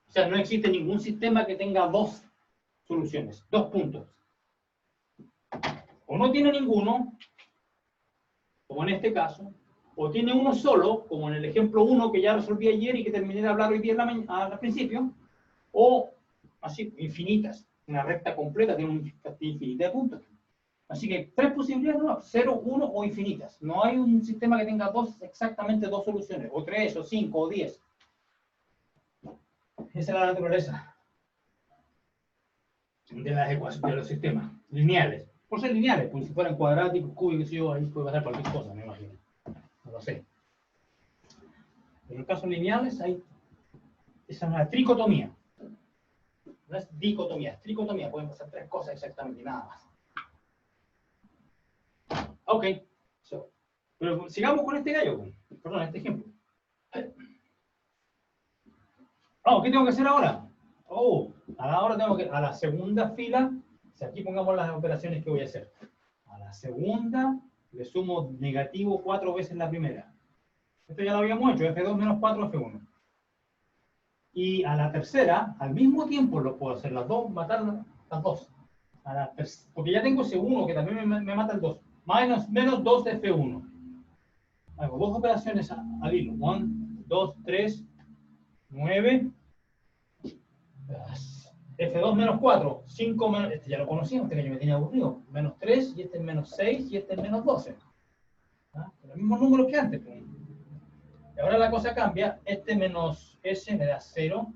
O sea, no existe ningún sistema que tenga 2 soluciones, 2 puntos. O no tiene ninguno, como en este caso, o tiene uno solo, como en el ejemplo 1 que ya resolví ayer y que terminé de hablar hoy día al principio, o así, infinitas. Una recta completa tiene una infinidad de puntos. Así que 3 posibilidades, no, 0, 1 o infinitas. No hay un sistema que tenga exactamente 2 soluciones, o 3, o 5, o 10. Esa es la naturaleza de las ecuaciones, de los sistemas lineales. Por ser lineales, pues si fueran cuadráticos, cúbicos, ahí puede pasar cualquier cosa, me imagino. No lo sé. En los casos lineales hay, esa es una tricotomía. No es dicotomía, es tricotomía. Pueden pasar 3 cosas exactamente y nada más. Ok. Pero sigamos con este gallo. Perdón, este ejemplo. ¿Qué tengo que hacer ahora? Ahora tengo que, a la segunda fila, si aquí pongamos las operaciones que voy a hacer. A la segunda le sumo negativo 4 veces la primera. Esto ya lo habíamos hecho, F2 menos 4, F1. Y a la tercera, al mismo tiempo, lo puedo hacer las dos, matar las dos. Porque ya tengo ese 1 que también me mata el 2. Menos 2 de F1. Hago dos operaciones al hilo. 1, 2, 3, 9. F2 menos 4. 5 menos. Este ya lo conocíamos, este que yo me tenía aburrido. Menos 3, y este es menos 6, y este es menos 12. Los mismos números que antes. Y ahora la cosa cambia. Este menos S me da 0.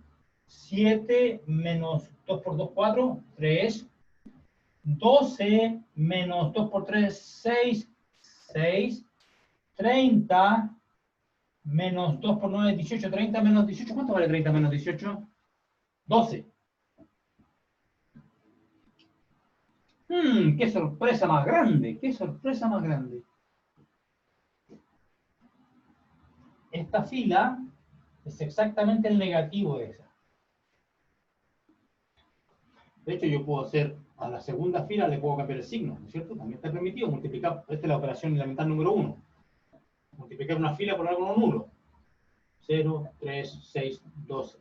7 menos 2 por 2, 4. 3. 12 menos 2 por 3, 6. 6. 30 menos 2 por 9, 18. 30 menos 18. ¿Cuánto vale 30 menos 18? 12. ¡Qué sorpresa más grande! ¡Qué sorpresa más grande! Esta fila es exactamente el negativo de esa. De hecho, yo puedo hacer a la segunda fila, le puedo cambiar el signo, ¿no es cierto? También está permitido multiplicar. Esta es la operación elemental número 1. Multiplicar una fila por algo no nulo. 0, 3, 6, 12.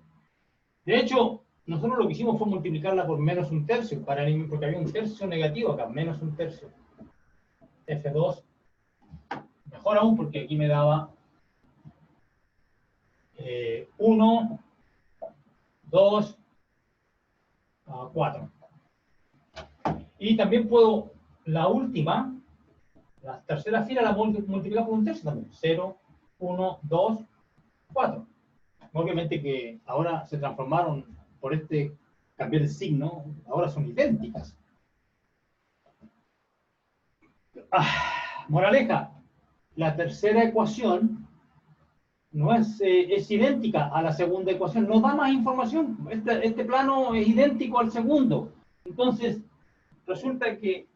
De hecho, nosotros lo que hicimos fue multiplicarla por menos un tercio, porque había un tercio negativo acá, menos un tercio. F2. Mejor aún porque aquí me daba 1, 2, 4. Y también puedo, la última, la tercera fila la multiplicar por un tercio también. 0, 1, 2, 4. Obviamente que ahora se transformaron por este cambiar el signo, ahora son idénticas. Moraleja, la tercera ecuación no es idéntica a la segunda ecuación, no da más información. Este plano es idéntico al segundo. Entonces, resulta que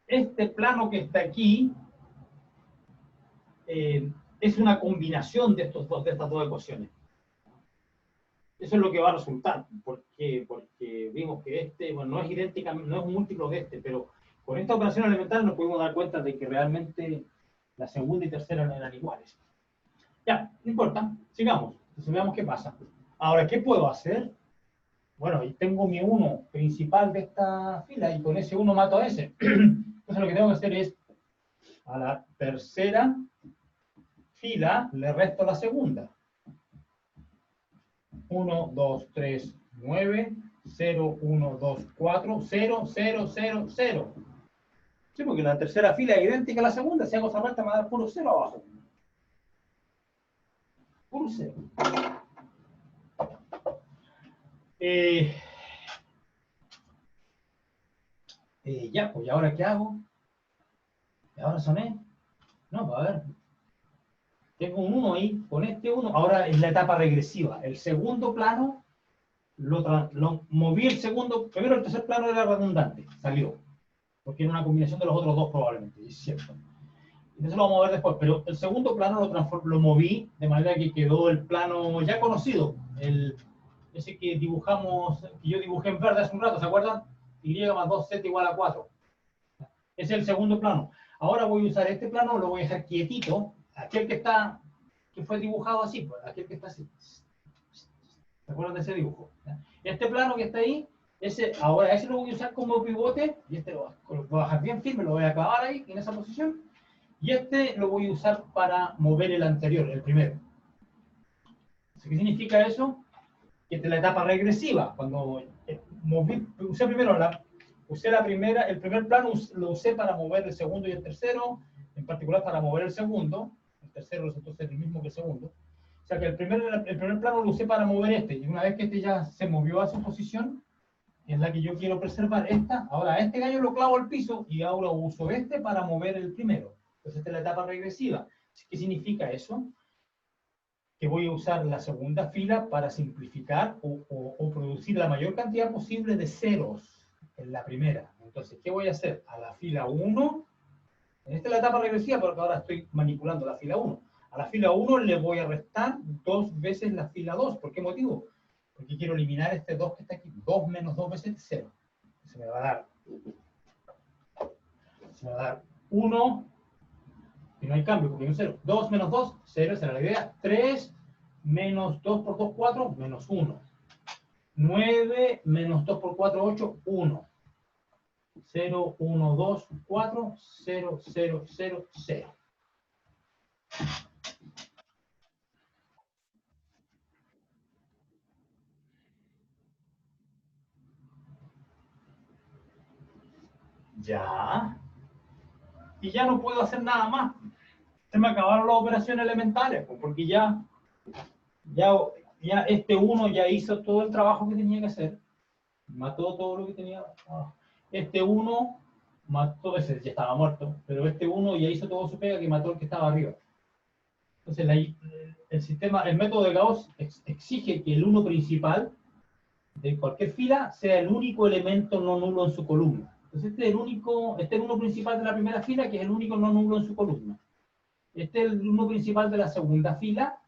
este plano que está aquí es una combinación de estas dos ecuaciones. Eso es lo que va a resultar, porque vimos que este, bueno, no es idéntica, no es un múltiplo de este, pero con esta operación elemental nos pudimos dar cuenta de que realmente la segunda y tercera no eran iguales. Ya, no importa, sigamos. Entonces veamos qué pasa. Ahora, ¿qué puedo hacer? Bueno, y tengo mi 1 principal de esta fila y con ese 1 mato a ese. Entonces lo que tengo que hacer es, a la tercera fila le resto la segunda. 1, 2, 3, 9, 0, 1, 2, 4, 0, 0, 0, 0. Sí, porque la tercera fila es idéntica a la segunda. Si hago esa vuelta me va a dar puro 0 abajo. Puro 0. Ya, pues, ¿y ahora qué hago? ¿Y ahora soné? No, pues a ver. Tengo un 1 ahí, con este 1, ahora es la etapa regresiva. El segundo plano, lo moví el segundo, primero el tercer plano era redundante, salió. Porque era una combinación de los otros dos probablemente, es cierto. Entonces lo vamos a ver después, pero el segundo plano lo moví de manera que quedó el plano ya conocido, ese que dibujamos, que yo dibujé en verde hace un rato, ¿se acuerdan? Y más 2z igual a 4. Ese es el segundo plano. Ahora voy a usar este plano, lo voy a dejar quietito, aquel que fue dibujado así, pues, aquel que está así. ¿Se acuerdan de ese dibujo? Este plano que está ahí, ahora ese lo voy a usar como pivote, y este lo voy a dejar bien firme, lo voy a clavar ahí, en esa posición, y este lo voy a usar para mover el anterior, el primero. ¿Qué significa eso? Que esta es la etapa regresiva. Cuando usé primero el primer plano lo usé para mover el segundo y el tercero, en particular para mover el segundo, el tercero resultó ser el mismo que el segundo. O sea que el primer plano lo usé para mover este, y una vez que este ya se movió a su posición, que es la que yo quiero preservar, ahora a este gallo lo clavo al piso y ahora uso este para mover el primero. Entonces esta es la etapa regresiva. ¿Qué significa eso? Que voy a usar la segunda fila para simplificar o producir la mayor cantidad posible de ceros en la primera. Entonces, ¿qué voy a hacer? A la fila 1, esta es la etapa regresiva porque ahora estoy manipulando la fila 1. A la fila 1 le voy a restar 2 veces la fila 2. ¿Por qué motivo? Porque quiero eliminar este 2 que está aquí. 2 menos 2 veces 0. Se me va a dar 1, y no hay cambio porque hay un 0. 2 menos 2, 0, esa era la idea. 3 menos 2 por 2, 4, menos 1. 9 menos 2 por 4, 8, 1. 0, 1, 2, 4, 0, 0, 0, 0. Ya. Y ya no puedo hacer nada más. Se me acabaron las operaciones elementales, porque ya este 1 ya hizo todo el trabajo que tenía que hacer. Mató todo lo que tenía. Este 1 mató, ese ya estaba muerto, pero este 1 ya hizo todo su pega que mató el que estaba arriba. Entonces el método de Gauss exige que el 1 principal de cualquier fila sea el único elemento no nulo en su columna. Entonces este es el 1 principal de la primera fila, que es el único no nulo en su columna. Este es el 1 principal de la segunda fila,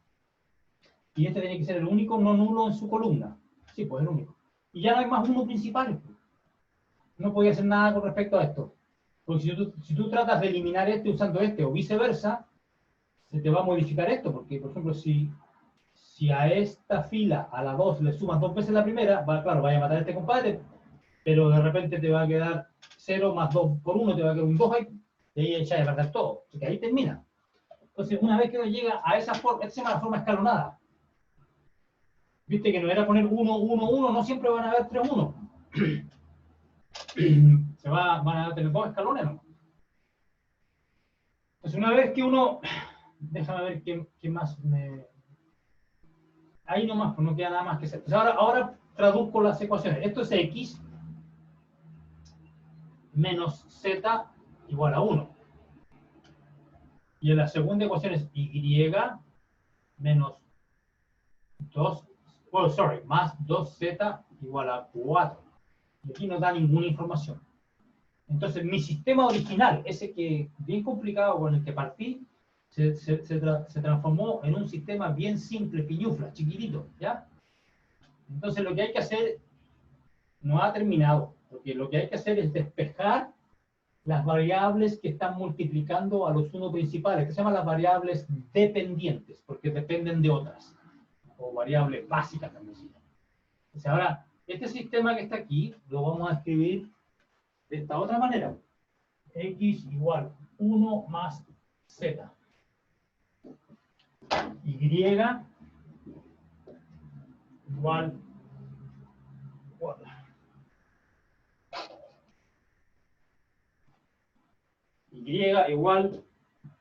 y este tiene que ser el único no nulo en su columna. Sí, pues el único. Y ya no hay más 1 principales. No podía hacer nada con respecto a esto. Porque si tú tratas de eliminar este usando este o viceversa, se te va a modificar esto. Porque, por ejemplo, si a esta fila, a la 2, le sumas 2 veces la primera, claro, vaya a matar a este compadre, pero de repente te va a quedar 0 más 2 por 1, te va a quedar un 2 ahí, y ahí echas a perder todo. Así que ahí termina. Entonces, una vez que uno llega a esa forma, esta se llama la forma escalonada. Viste que no era poner 1, 1, 1, no siempre van a haber 3, 1. Van a tener 2 escalones, ¿no? Entonces, una vez que uno... Déjame ver qué más me... Ahí nomás, pues no queda nada más que hacer. Entonces, ahora traduzco las ecuaciones. Esto es x menos z igual a 1. Y en la segunda ecuación es y menos 2, más 2z igual a 4. Y aquí no da ninguna información. Entonces, mi sistema original, ese que bien complicado con el que partí, se transformó en un sistema bien simple, piñufla, chiquitito, ¿ya? Entonces, lo que hay que hacer no ha terminado, porque lo que hay que hacer es despejar las variables que están multiplicando a los 1 principales, que se llaman las variables dependientes, porque dependen de otras, o variables básicas también. Entonces, ahora, este sistema que está aquí, lo vamos a escribir de esta otra manera. X igual 1 más z. Y igual 4. Y igual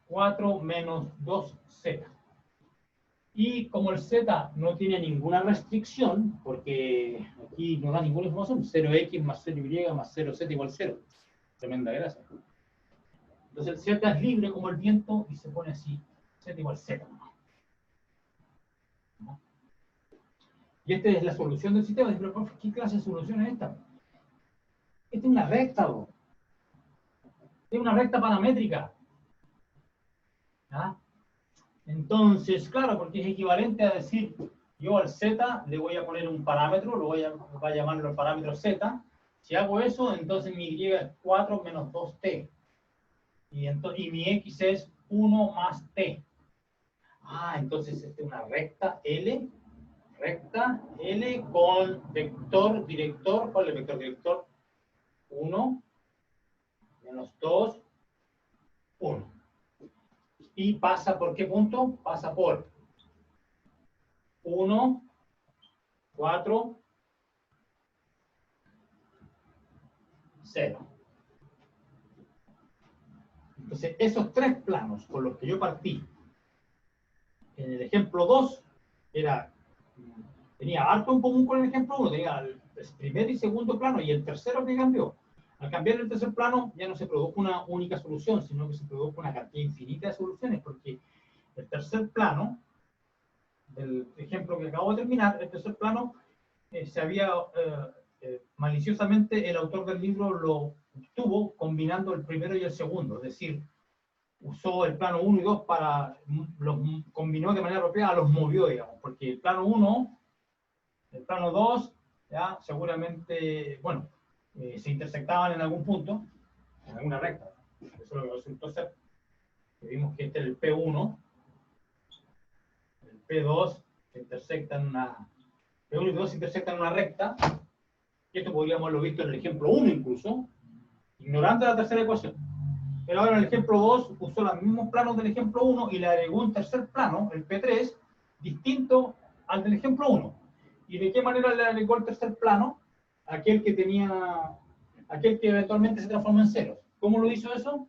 4 menos 2z. Y como el z no tiene ninguna restricción, porque aquí no da ninguna información, 0x más 0y más 0z igual 0. Tremenda gracia. Entonces el z es libre como el viento y se pone así, z igual 0. Y esta es la solución del sistema. Pero, ¿qué clase de solución es esta? Esta es una recta, bro. Es una recta paramétrica. ¿Ah? Entonces, claro, porque es equivalente a decir, yo al z le voy a poner un parámetro, voy a llamarlo el parámetro z. Si hago eso, entonces mi y es 4 menos 2t. Y mi x es 1 más t. Entonces esta es una recta L con vector director. ¿Cuál es el vector director? 1 menos 2, 1. ¿Y pasa por qué punto? Pasa por 1, 4, 0. Entonces, esos 3 planos con los que yo partí, en el ejemplo 2, tenía harto en común con el ejemplo 1, tenía el primer y segundo plano, y el tercero que cambió. Al cambiar el tercer plano, ya no se produjo una única solución, sino que se produjo una cantidad infinita de soluciones, porque el tercer plano, del ejemplo que acabo de terminar, el tercer plano, maliciosamente el autor del libro lo obtuvo combinando el primero y el segundo, es decir, usó el plano 1 y 2 los combinó de manera apropiada, los movió, digamos, porque el plano 1, el plano 2, ya seguramente, bueno, se intersectaban en algún punto, en alguna recta. Eso es lo que resultó ser. Vimos que este es el P1, el P2 intersectan una, P1 y P2 se intersectan en una recta, y esto podríamos haberlo visto en el ejemplo 1 incluso, ignorando la tercera ecuación. Pero ahora en el ejemplo 2 usó los mismos planos del ejemplo 1 y le agregó un tercer plano, el P3, distinto al del ejemplo 1. ¿Y de qué manera le agregó el tercer plano? Aquel que eventualmente se transforma en ceros. ¿Cómo lo hizo eso?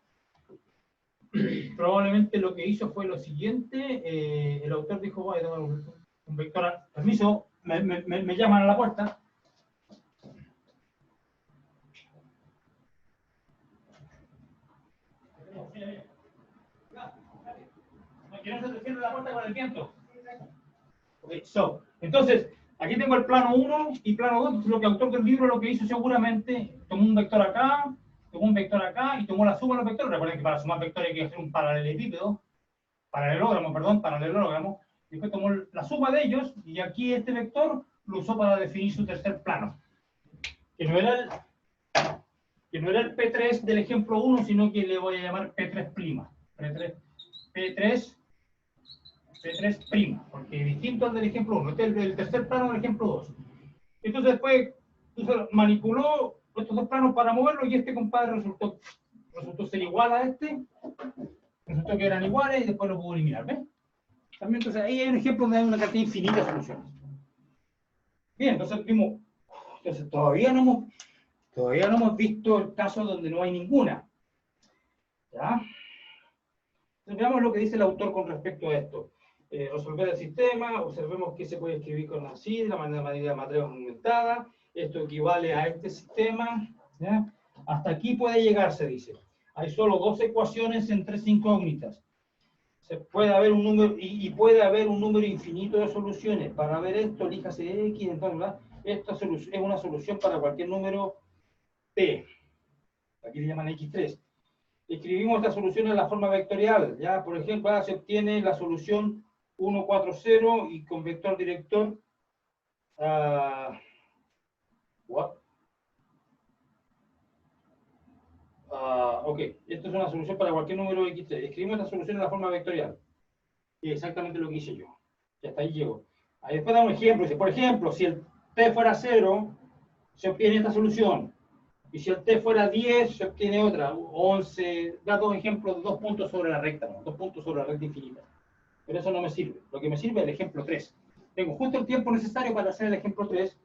Probablemente lo que hizo fue lo siguiente. El autor dijo, voy a tomar un vector. Permiso, me llaman a la puerta. Que no se te cierre la puerta con el viento. Okay, entonces, aquí tengo el plano 1 y plano 2. Entonces, lo que el autor del libro lo que hizo seguramente, tomó un vector acá, tomó un vector acá y tomó la suma de los vectores. Recuerden que para sumar vectores hay que hacer un paralelogramo, y después tomó la suma de ellos y aquí este vector lo usó para definir su tercer plano. Que no era el P3 del ejemplo 1, sino que le voy a llamar P3'. P3', porque es distinto al del ejemplo 1. Este es el tercer plano del ejemplo 2. Entonces después manipuló estos dos planos para moverlo y este compadre resultó ser igual a este. Resultó que eran iguales y después lo pudo eliminar. ¿Ves? También, entonces ahí hay un ejemplo donde hay una cantidad infinita de soluciones. Bien, entonces vimos. Entonces todavía no hemos visto el caso donde no hay ninguna. ¿Ya? Entonces veamos lo que dice el autor con respecto a esto. Resolver el sistema, observemos que se puede escribir con así, de la manera matriz aumentada. Esto equivale a este sistema. ¿Ya? Hasta aquí puede llegar, se dice. Hay solo dos ecuaciones en tres incógnitas. Puede haber un número, y puede haber un número infinito de soluciones. Para ver esto, elíjase X, entonces, ¿verdad? Esta es una solución para cualquier número P. Aquí le llaman X3. Escribimos esta solución en la forma vectorial. ¿Ya? Por ejemplo, ahora se obtiene la solución 1, 4, 0 y con vector director. Ok, esto es una solución para cualquier número X3. Escribimos esta solución en la forma vectorial. Y exactamente lo que hice yo. Y hasta ahí llego. Ahí después da un ejemplo. Dice, por ejemplo, si el t fuera 0, se obtiene esta solución. Y si el t fuera 10, se obtiene otra. 11. Da dos ejemplos de 2 puntos sobre la recta. ¿No? 2 puntos sobre la recta infinita. Pero eso no me sirve. Lo que me sirve es el ejemplo 3. Tengo justo el tiempo necesario para hacer el ejemplo 3,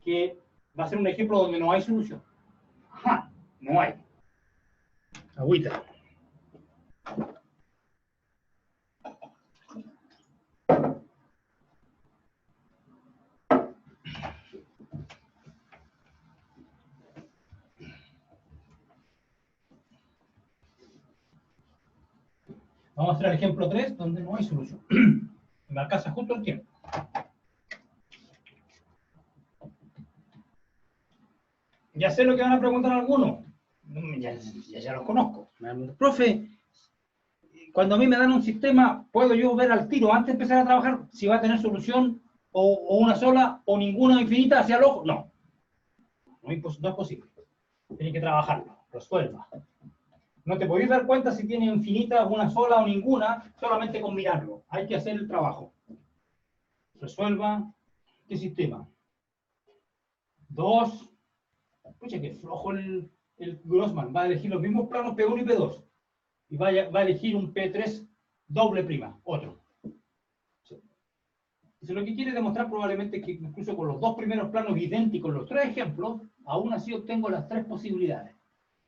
que va a ser un ejemplo donde no hay solución. Ajá, no hay. Agüita. Vamos a hacer el ejemplo 3, donde no hay solución. Me alcanza justo el tiempo. Ya sé lo que van a preguntar algunos. Ya los conozco. Profe, cuando a mí me dan un sistema, ¿puedo yo ver al tiro antes de empezar a trabajar si va a tener solución o una sola o ninguna infinita hacia el ojo? No. No es posible. Tiene que trabajarlo. Resuelva. No te podéis dar cuenta si tiene infinita, una sola o ninguna, solamente con mirarlo. Hay que hacer el trabajo. Resuelva. ¿Qué sistema? 2. Escucha, que flojo el Grossman. Va a elegir los mismos planos P1 y P2. Y va a elegir un P3 doble prima. Otro. Sí. Entonces, lo que quiere demostrar probablemente es que incluso con los dos primeros planos idénticos, los tres ejemplos, aún así obtengo las tres posibilidades.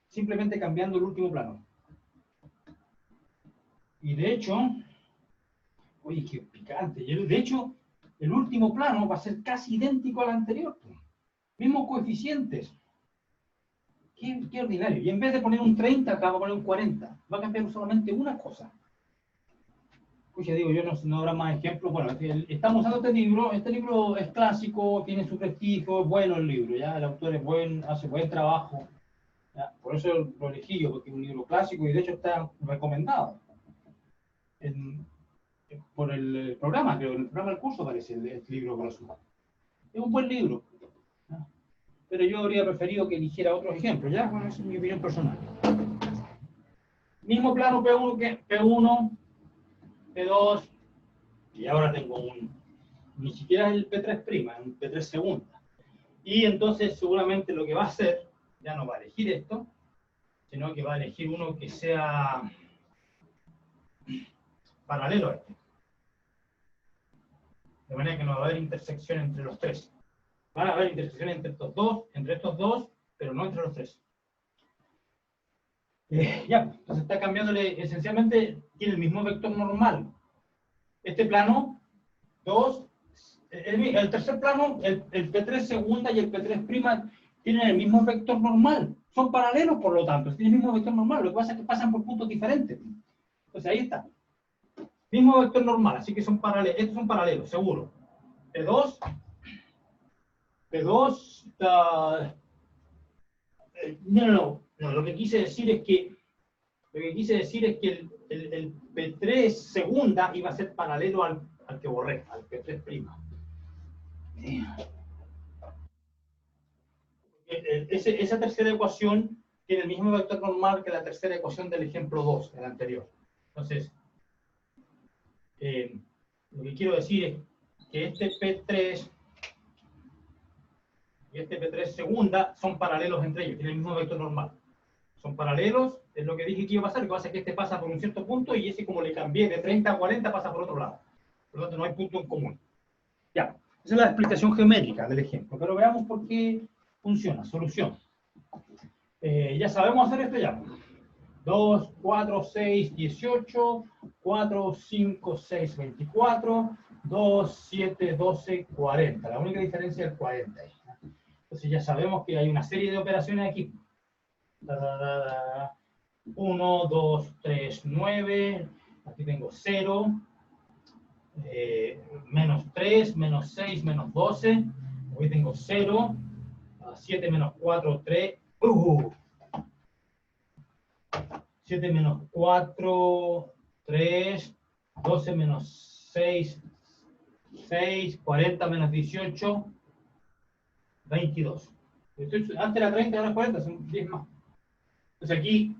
Simplemente cambiando el último plano. Y de hecho, oye, qué picante. De hecho, el último plano va a ser casi idéntico al anterior. Mismos coeficientes. Qué ordinario. Y en vez de poner un 30, acá va a poner un 40. Va a cambiar solamente una cosa. Escucha, digo, yo no habrá más ejemplos. Bueno, estamos usando este libro. Este libro es clásico, tiene su prestigio, es bueno el libro. ¿Ya? El autor es hace buen trabajo. ¿Ya? Por eso lo elegí yo, porque es un libro clásico y de hecho está recomendado. Por el programa, creo, en el programa del curso aparece el libro Grossman. Es un buen libro. ¿Ya? Pero yo habría preferido que eligiera otros ejemplos, ¿ya? Bueno, esa es mi opinión personal. Mismo plano P1, P2, y ahora tengo ni siquiera es el P3', es un P3 segunda. Y entonces seguramente lo que va a hacer, ya no va a elegir esto, sino que va a elegir uno que sea paralelo a este. De manera que no va a haber intersección entre los tres. Van a haber intersección entre estos dos, pero no entre los tres. Ya, entonces está cambiándole, esencialmente tiene el mismo vector normal. Este plano, 2, el tercer plano, el P3 segunda y el P3' tienen el mismo vector normal. Son paralelos, por lo tanto, tienen el mismo vector normal. Lo que pasa es que pasan por puntos diferentes. Entonces ahí está. Mismo vector normal, así que son paralelos. Estos son paralelos, seguro. P2, no, lo que quise decir es que el P3 segunda iba a ser paralelo al que borré, al P3'. Esa tercera ecuación tiene el mismo vector normal que la tercera ecuación del ejemplo 2, el anterior. Entonces, lo que quiero decir es que este P3 y este P3 segunda son paralelos entre ellos, tienen el mismo vector normal. Son paralelos, es lo que dije que iba a pasar. Lo que pasa es que este pasa por un cierto punto y ese, como le cambié de 30 a 40, pasa por otro lado. Por lo tanto, no hay punto en común. Ya, esa es la explicación geométrica del ejemplo, pero veamos por qué funciona. Solución. Ya sabemos hacer esto ya. 2, 4, 6, 18, 4, 5, 6, 24, 2, 7, 12, 40. La única diferencia es el 40. Entonces ya sabemos que hay una serie de operaciones aquí. 1, 2, 3, 9. Aquí tengo 0. Menos 3, menos 6, menos 12. Aquí tengo 0. 7 menos 4, 3. 7 menos 4, 3. 12 menos 6, 6. 40 menos 18, 22. Antes era 30, ahora es 40, son 10 más. Entonces aquí,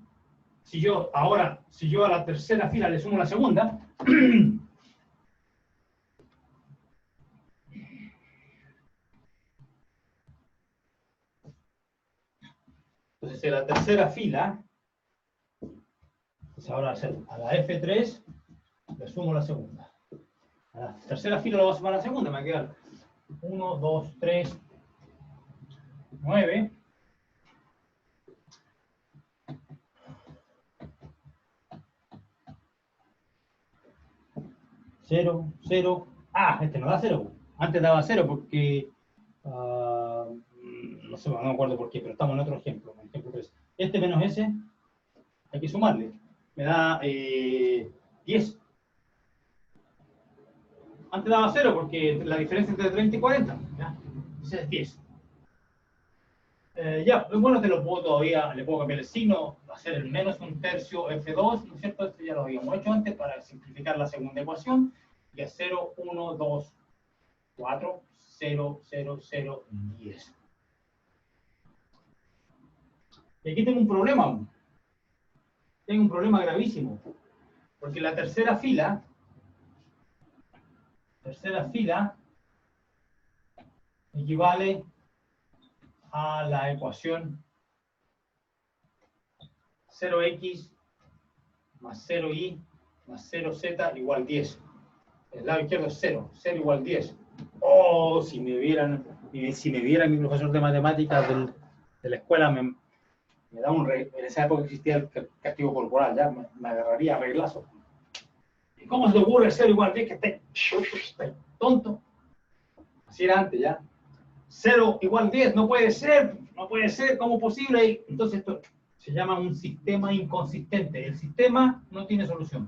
si yo a la tercera fila le sumo la segunda, entonces en la tercera fila, pues ahora a la F3 le sumo la segunda. A la tercera fila lo voy a sumar a la segunda, me va a quedar 1, 2, 3, 9. 0, 0. Este no da 0. Antes daba 0 porque no sé, no me acuerdo por qué, pero estamos en otro ejemplo, en ejemplo 3. Este menos ese, hay que sumarle. Me da 10. Antes daba 0 porque la diferencia entre 30 y 40. ¿Ya? Ese es 10. Ya, bueno, le puedo cambiar el signo, hacer el menos un tercio F2, ¿no es cierto? Esto ya lo habíamos hecho antes para simplificar la segunda ecuación. Y es 0, 1, 2, 4, 0, 0, 0, 10. Y aquí tengo un problema. Tengo un problema gravísimo. Porque la tercera fila equivale a la ecuación 0x más 0y más 0z igual 10. El lado izquierdo es 0, 0 igual 10. Oh, si me vieran mi profesor de matemáticas de la escuela, me da en esa época existía el castigo corporal, ya me agarraría a reglazo. ¿Y cómo se te ocurre 0 igual 10? Que esté tonto. Así era antes, ya. 0 igual 10, no puede ser, ¿cómo es posible? Entonces esto se llama un sistema inconsistente. El sistema no tiene solución.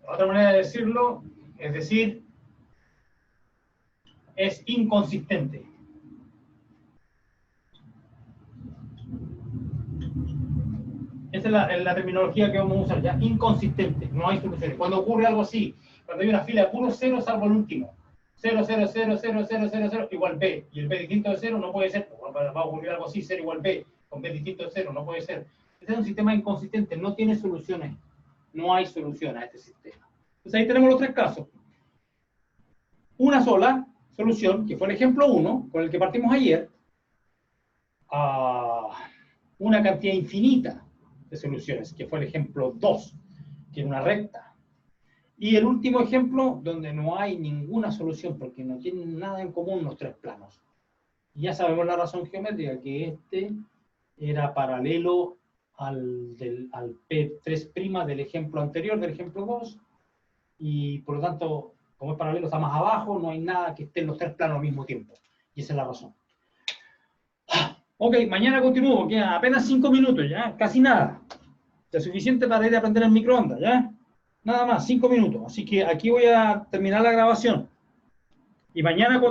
Otra manera de decirlo, es decir, es inconsistente. Esa es la terminología que vamos a usar ya, inconsistente, no hay soluciones. Cuando ocurre algo así, cuando hay una fila de puros ceros salvo el último, 0, 0, 0, 0, 0, 0, 0, igual B, y el B distinto de 0 no puede ser, va a ocurrir algo así, 0 igual B, con B distinto de 0, no puede ser. Este es un sistema inconsistente, no tiene soluciones. no hay solución a este sistema. Entonces ahí tenemos los tres casos. Una sola solución, que fue el ejemplo 1, con el que partimos ayer, una cantidad infinita de soluciones, que fue el ejemplo 2, que es una recta. Y el último ejemplo, donde no hay ninguna solución, porque no tienen nada en común los tres planos. Y ya sabemos la razón geométrica, que este era paralelo al P3' del ejemplo anterior, del ejemplo 2, y por lo tanto, como es paralelo, está más abajo, no hay nada que esté en los tres planos al mismo tiempo. Y esa es la razón. Ok, mañana continúo, quedan apenas 5 minutos, ¿ya? Casi nada. Es suficiente para ir a prender el microondas, ¿ya? Nada más, 5 minutos. Así que aquí voy a terminar la grabación. Y mañana,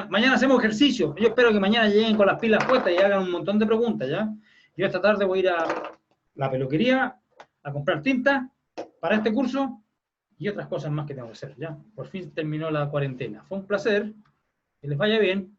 mañana hacemos ejercicio. Yo espero que mañana lleguen con las pilas puestas y hagan un montón de preguntas, ¿ya? Yo esta tarde voy a ir a la peluquería a comprar tinta para este curso y otras cosas más que tengo que hacer, ¿ya? Por fin terminó la cuarentena. Fue un placer. Que les vaya bien.